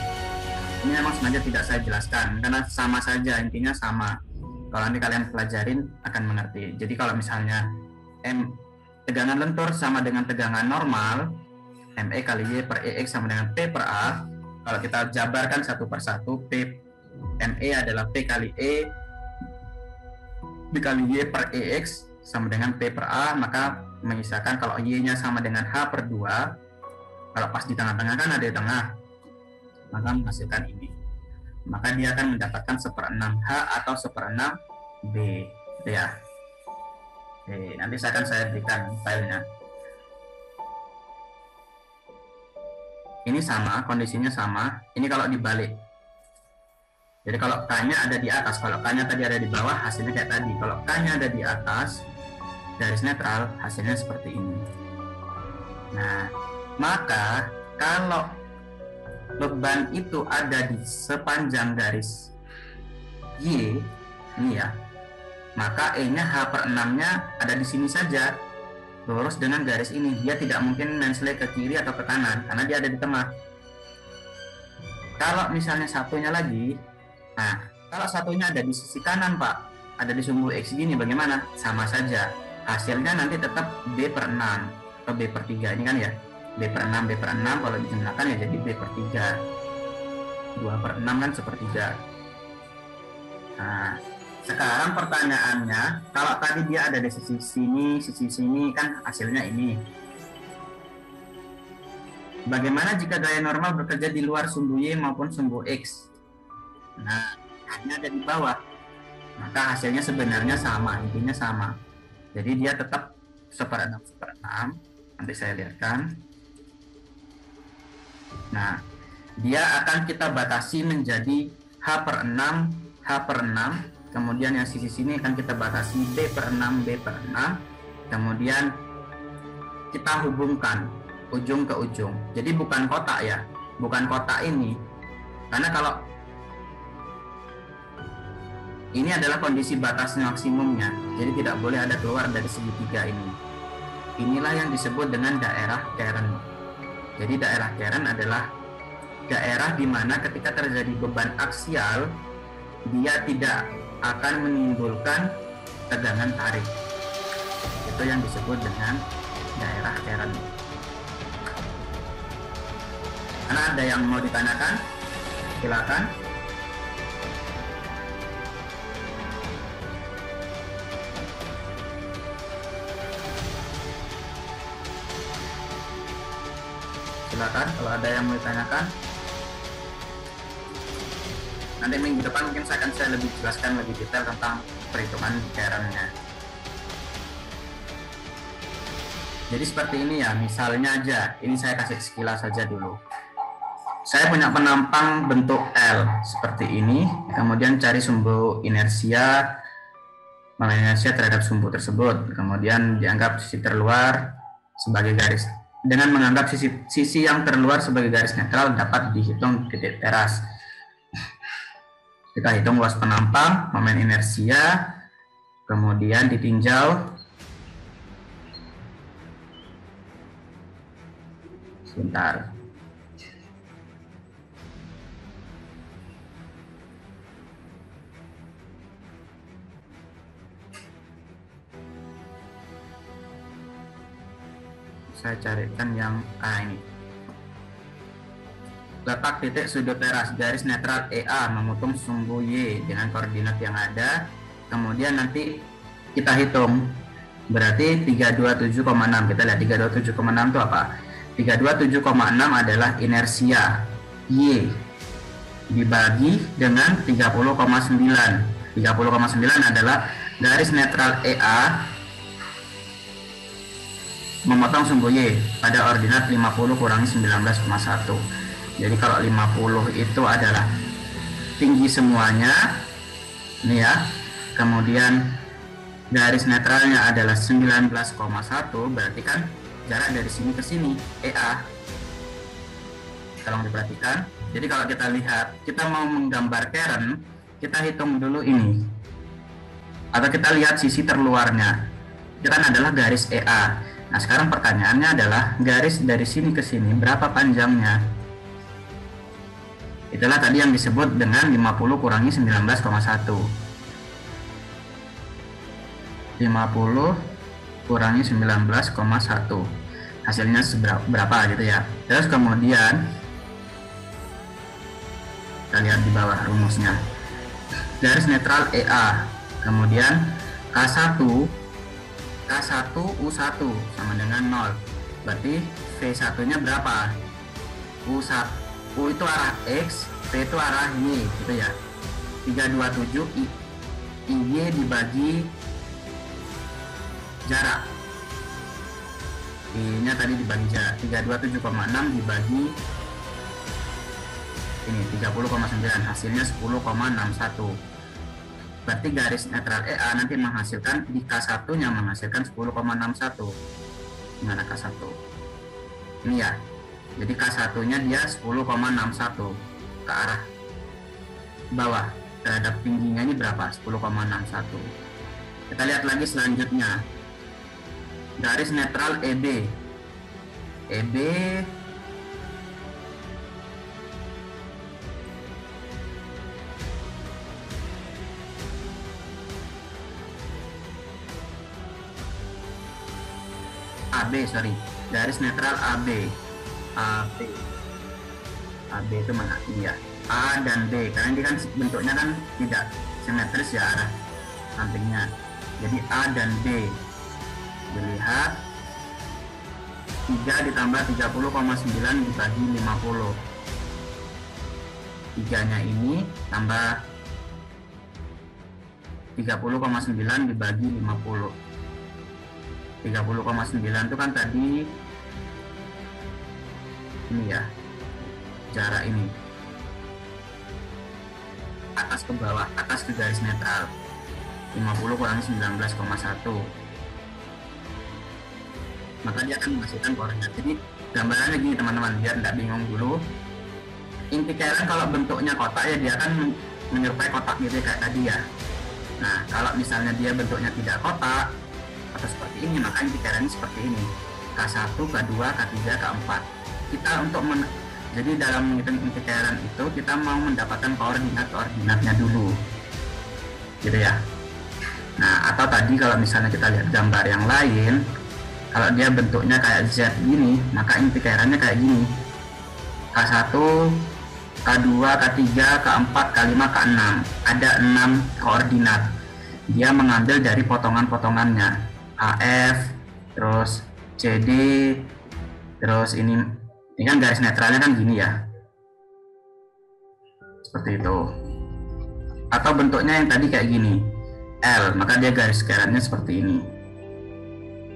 S1: Ini memang sengaja tidak saya jelaskan karena sama saja, intinya sama. Kalau nanti kalian pelajarin akan mengerti. Jadi kalau misalnya tegangan lentur sama dengan tegangan normal, ME kali Y per EX sama dengan P per A. Kalau kita jabarkan satu per satu, ME adalah P kali E dikali Y per EX sama dengan P per A, maka mengisahkan kalau Y-nya sama dengan H per 2, kalau pas di tengah-tengah kan ada di tengah, maka menghasilkan ini. Maka dia akan mendapatkan 1/6 H atau 1/6 B, gitu ya. Oke, nanti saya berikan filenya. Ini sama, kondisinya sama. Ini kalau dibalik. Jadi kalau K-nya ada di atas, kalau K-nya tadi ada di bawah, hasilnya kayak tadi. Kalau K-nya ada di atas, garis netral, hasilnya seperti ini. Nah, maka kalau beban itu ada di sepanjang garis Y, ini ya, maka E-nya H per 6-nya ada di sini saja, lurus dengan garis ini. Dia tidak mungkin menslet ke kiri atau ke kanan, karena dia ada di tengah. Kalau misalnya satunya lagi, nah, kalau satunya ada di sisi kanan, Pak, ada di sumbu X gini, bagaimana? Sama saja. Hasilnya nanti tetap B per 6 atau B per 3 ini kan ya, B per 6 kalau dijumlahkan ya jadi B per 3, 2 per 6 kan sepertiga. Nah, sekarang pertanyaannya, kalau tadi dia ada di sisi sini kan hasilnya ini, bagaimana jika gaya normal bekerja di luar sumbu Y maupun sumbu X? Nah, hanya ada di bawah, maka hasilnya sebenarnya sama, intinya sama. Jadi dia tetap 1/6. Nanti saya lihatkan. Nah, dia akan kita batasi menjadi H per 6, kemudian yang sisi sini akan kita batasi B per 6, kemudian kita hubungkan ujung ke ujung. Jadi bukan kotak ya, bukan kotak ini, karena kalau ini adalah kondisi batas maksimumnya, jadi tidak boleh ada keluar dari segitiga ini. Inilah yang disebut dengan daerah Kern. Jadi daerah Kern adalah daerah di mana ketika terjadi beban aksial, dia tidak akan menimbulkan tegangan tarik. Itu yang disebut dengan daerah Kern. Karena ada yang mau ditanyakan, silakan. Silakan kalau ada yang mau ditanyakan. Nanti minggu depan mungkin saya akan lebih jelaskan lebih detail tentang perhitungan Kern-nya. Jadi seperti ini ya, misalnya aja, ini saya kasih sekilas saja dulu. Saya punya penampang bentuk L seperti ini, kemudian cari sumbu inersia terhadap sumbu tersebut, kemudian dianggap sisi terluar sebagai garis. Dengan menganggap sisi yang terluar sebagai garis netral dapat dihitung titik teras. Kita hitung luas penampang, momen inersia, kemudian ditinjau. Sebentar. Saya carikan yang ini. Letak titik sudut teras garis netral EA mengutung sumbu Y dengan koordinat yang ada. Kemudian nanti kita hitung. Berarti 327,6. Kita lihat 327,6 itu apa? 327,6 adalah inersia Y dibagi dengan 30,9. 30,9 adalah garis netral EA memotong sumbu Y pada ordinat 50 kurangi 19,1. Jadi kalau 50 itu adalah tinggi semuanya, ini ya. Kemudian garis netralnya adalah 19,1, berarti kan jarak dari sini ke sini EA. Tolong diperhatikan. Jadi kalau kita lihat, kita mau menggambar Kern, kita hitung dulu ini. Atau kita lihat sisi terluarnya. itu kan adalah garis EA. Nah, sekarang pertanyaannya adalah garis dari sini ke sini berapa panjangnya? Itulah tadi yang disebut dengan 50 kurangi 19,1. 50 kurangi 19,1. Hasilnya berapa gitu ya. Terus kemudian kita lihat di bawah rumusnya. Garis netral EA. Kemudian K1 U1 sama dengan 0. Berarti V1-nya berapa? U1. U itu arah X, V itu arah Y gitu ya. 327 IY dibagi jarak. I-nya tadi dibagi jarak. 327,6 dibagi ini 30,9, hasilnya 10,61. Berarti garis netral EA nanti menghasilkan di K1 nya menghasilkan 10,61. Gimana K1? Ini ya. Jadi K1 nya dia 10,61 ke arah bawah. Terhadap tingginya ini berapa? 10,61. Kita lihat lagi selanjutnya. Garis netral EB. EB garis netral AB. AB itu mana? Ini ya. A dan B, karena ini kan bentuknya kan tidak simetris ya arah sampingnya. Jadi A dan B. Dilihat 3 ditambah 30,9 dibagi 50. 3-nya ini tambah 30,9 dibagi 50. 30,9 itu kan tadi ini ya, jarak ini atas ke bawah, atas ke garis netral. 50 kurangi 19,1, maka dia akan menghasilkan koordinat. Jadi gambarannya gini teman-teman, biar tidak bingung dulu. Inti kairan kalau bentuknya kotak ya dia akan menyerupai kotak gitu kayak tadi ya. Nah, kalau misalnya dia bentuknya tidak kotak atau seperti ini, maka inti kairannya seperti ini. K1, K2, K3, K4. Kita untuk jadi dalam menghitung inti kairan itu kita mau mendapatkan koordinatnya dulu. Gitu ya. Nah, atau tadi kalau misalnya kita lihat gambar yang lain, kalau dia bentuknya kayak Z gini, maka inti kairannya kayak gini. K1, K2, K3, K4, K5, K6. Ada 6 koordinat. Dia mengambil dari potongan-potongannya. AF, terus CD, terus ini kan garis netralnya kan gini ya. Seperti itu. Atau bentuknya yang tadi kayak gini. L, maka dia garis kairannya seperti ini.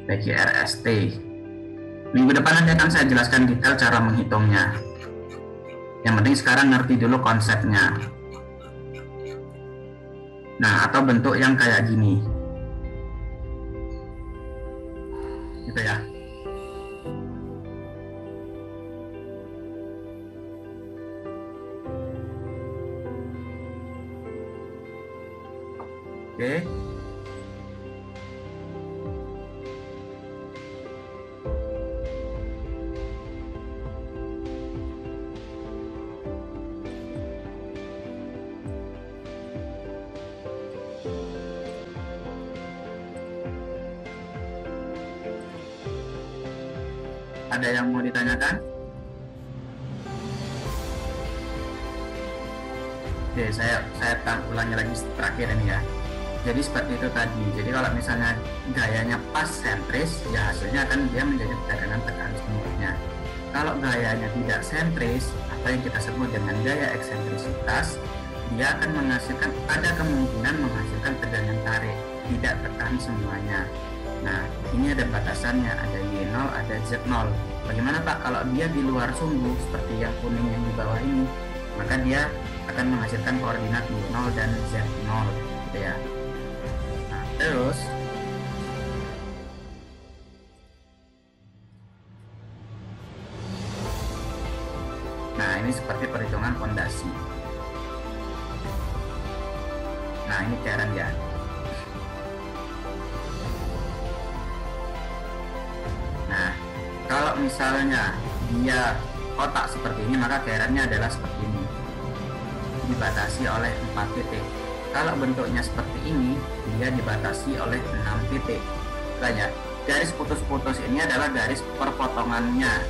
S1: PQRST. Minggu depan nanti akan saya jelaskan detail cara menghitungnya. Yang penting sekarang ngerti dulu konsepnya. Nah, atau bentuk yang kayak gini. Gitu ya. Oke. Ada yang mau ditanyakan? Oke, saya ulangi lagi terakhir ini ya. Jadi seperti itu tadi. Jadi kalau misalnya gayanya pas sentris, ya hasilnya akan dia menjadi tekanan semutnya. Kalau gayanya tidak sentris, atau yang kita sebut dengan gaya eksentrisitas, dia akan menghasilkan, ada kemungkinan menghasilkan tegangan tarik, tidak tekan semuanya. Nah, ini ada batasannya, ada Y0, ada Z0. Bagaimana Pak kalau dia di luar sumbu seperti yang kuning yang di bawah ini? Maka dia akan menghasilkan koordinat Y0 dan Z0 gitu ya. Nah, terus nah, ini seperti perhitungan fondasi. Nah, ini cairan ya. Kalau misalnya dia kotak seperti ini, maka cairannya adalah seperti ini, dibatasi oleh 4 titik. Kalau bentuknya seperti ini, dia dibatasi oleh 6 titik. Banyak. Garis putus-putus ini adalah garis perpotongannya.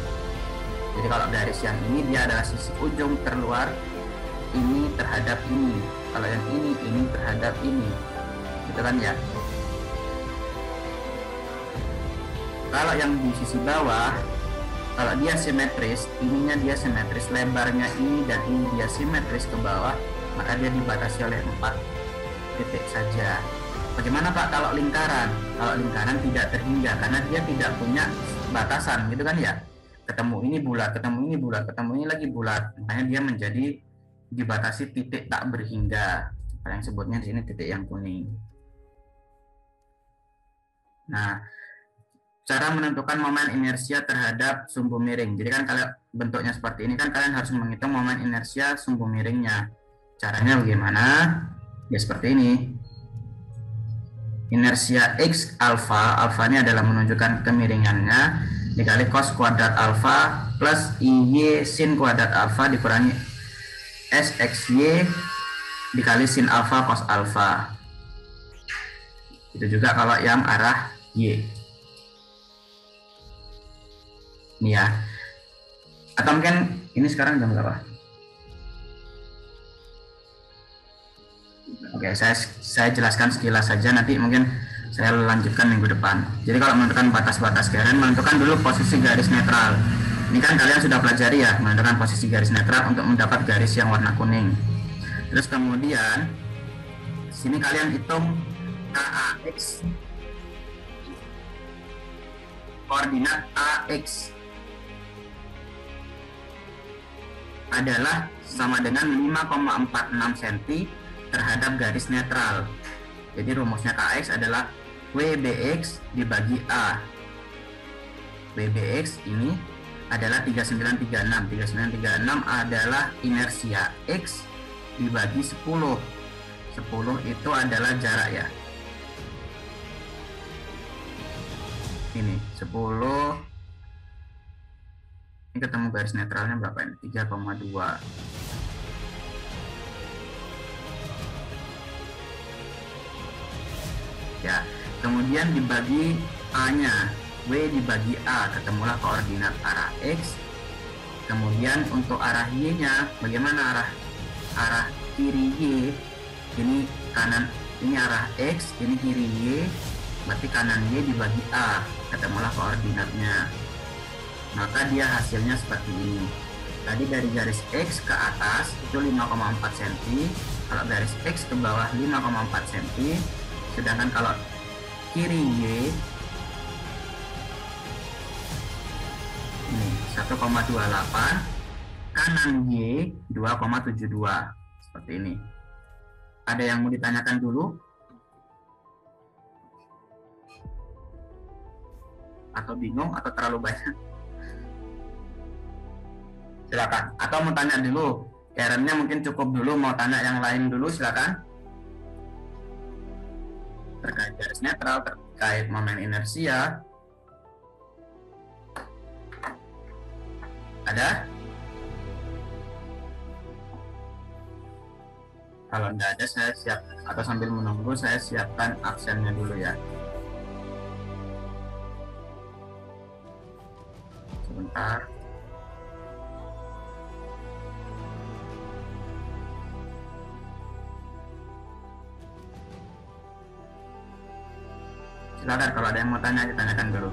S1: Jadi kalau garis yang ini dia adalah sisi ujung terluar ini terhadap ini. Kalau yang ini terhadap ini. Gitu kan ya. Kalau yang di sisi bawah, kalau dia simetris, ininya dia simetris, lebarnya ini dan ini dia simetris ke bawah, maka dia dibatasi oleh 4 titik saja. Bagaimana Pak kalau lingkaran? Kalau lingkaran tidak terhingga karena dia tidak punya batasan, gitu kan ya. Ketemu ini bulat, ketemu ini bulat, ketemu ini lagi bulat, makanya dia menjadi dibatasi titik tak berhingga. Yang sebutnya di sini titik yang kuning. Nah, cara menentukan momen inersia terhadap sumbu miring. Jadi kan kalau bentuknya seperti ini kan kalian harus menghitung momen inersia sumbu miringnya. Caranya bagaimana? Ya seperti ini. Inersia X alfa, alfa ini adalah menunjukkan kemiringannya, dikali cos kuadrat alfa plus IY sin kuadrat alfa dikurangi SXY dikali sin alfa cos alfa. Itu juga kalau yang arah Y. Ini ya. Atau mungkin ini sekarang jam berapa? Oke, saya jelaskan sekilas saja, nanti mungkin saya lanjutkan minggu depan. Jadi kalau menentukan batas-batas cairan, menentukan dulu posisi garis netral. Ini kan kalian sudah pelajari ya, menentukan posisi garis netral untuk mendapat garis yang warna kuning. Terus kemudian sini kalian hitung KAX, koordinat AX adalah sama dengan 5,46 cm terhadap garis netral. Jadi rumusnya KX adalah WBX dibagi A. WBX ini adalah 3936. 3936 adalah inersia X dibagi 10. 10 itu adalah jarak ya. Ini 10. Ini ketemu garis netralnya berapa ini? 3,2. Ya, kemudian dibagi A-nya, W dibagi A, ketemulah koordinat arah X. Kemudian untuk arah Y-nya, bagaimana arah kiri Y? Ini kanan, ini arah X, ini kiri Y, berarti kanan Y dibagi A, ketemulah koordinatnya. Maka dia hasilnya seperti ini. Tadi dari garis X ke atas itu 5,4 cm, kalau garis X ke bawah 5,4 cm. Sedangkan kalau kiri Y ini 1,28, kanan Y 2,72, seperti ini. Ada yang mau ditanyakan dulu? Atau bingung atau terlalu banyak? Silakan. Atau mau tanya dulu? Cairannya mungkin cukup dulu, mau tanya yang lain dulu silakan. Terkait garis netral, terkait momen inersia. Ada? Kalau tidak ada, saya siap, atau sambil menunggu saya siapkan absennya dulu ya. Sebentar. Silakan kalau ada yang mau tanya, ditanyakan dulu.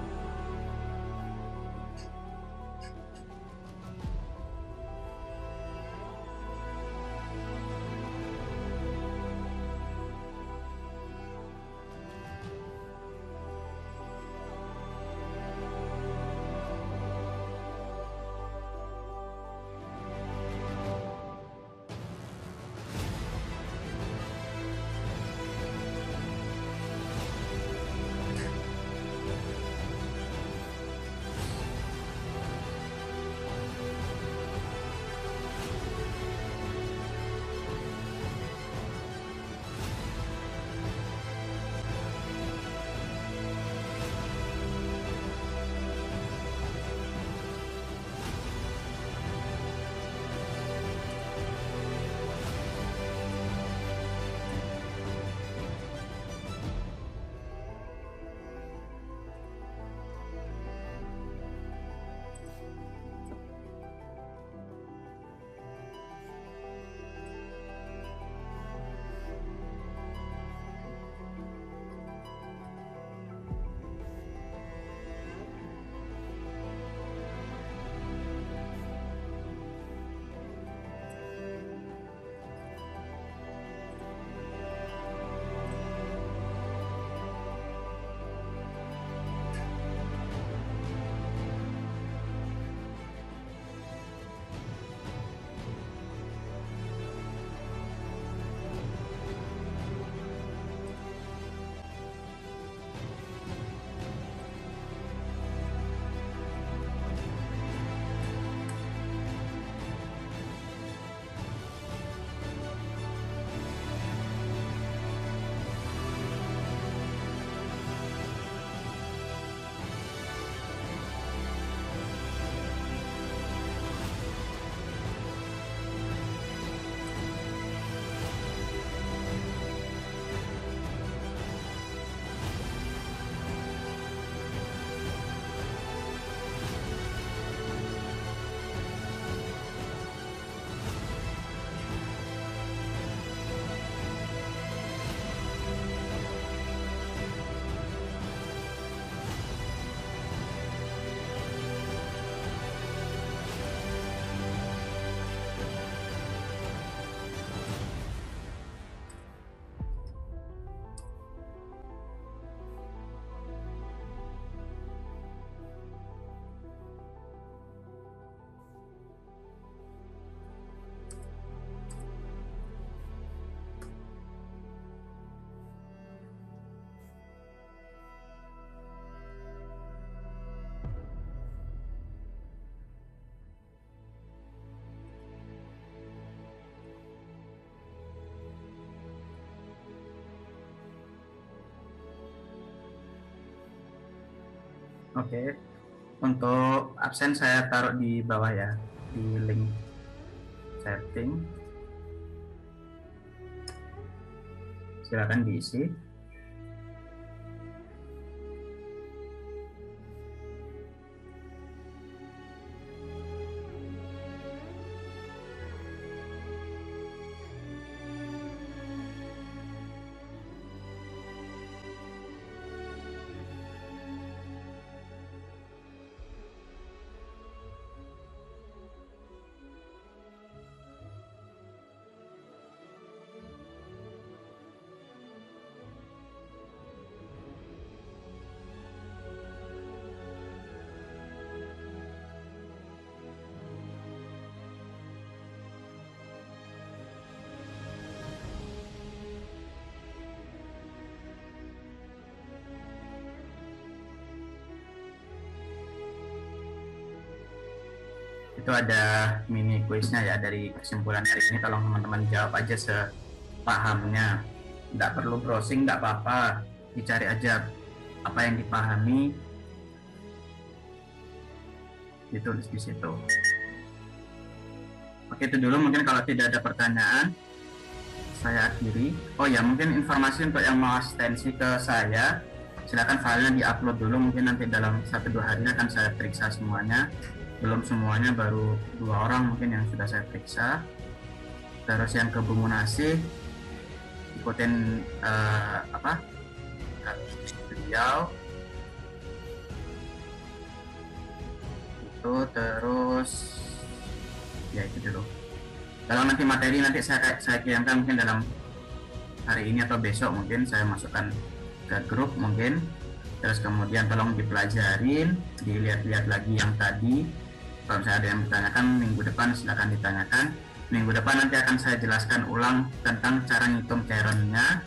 S1: Oke. Untuk absen saya taruh di bawah ya, di link setting. Silakan diisi. Itu ada mini kuisnya ya dari kesimpulan hari ini. Tolong teman-teman jawab aja sepahamnya, nggak perlu browsing, nggak apa-apa, dicari aja apa yang dipahami, ditulis di situ. Oke, itu dulu. Mungkin kalau tidak ada pertanyaan saya akhiri. Oh ya, mungkin informasi untuk yang mau asistensi ke saya, silakan filenya diupload dulu. Mungkin nanti dalam 1-2 hari akan saya periksa semuanya. Belum semuanya, baru 2 orang mungkin yang sudah saya periksa. Terus yang ke Bung Munasih, ikutin beliau itu. Terus ya itu dulu. Kalau nanti materi nanti saya kirimkan mungkin dalam hari ini atau besok, mungkin saya masukkan ke grup mungkin. Terus kemudian tolong dipelajarin, dilihat-lihat lagi yang tadi. Kalau misalnya ada yang bertanyakan minggu depan, silakan ditanyakan. Minggu depan nanti akan saya jelaskan ulang tentang cara ngitung churn-nya.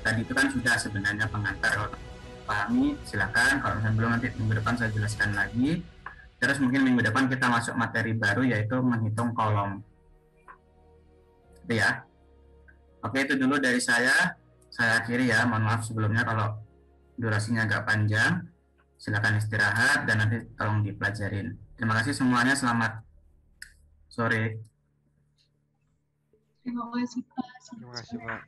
S1: Tadi itu kan sudah sebenarnya pengantar. Kalau pahami silakan, kalau misalnya belum nanti minggu depan saya jelaskan lagi. Terus mungkin minggu depan kita masuk materi baru, yaitu menghitung kolom. Itu ya. Oke, itu dulu dari saya. Saya akhiri ya, mohon maaf sebelumnya kalau durasinya agak panjang. Silakan istirahat dan nanti tolong dipelajarin. Terima kasih semuanya, selamat sore.
S2: Terima kasih Pak.
S8: Terima kasih, Pak.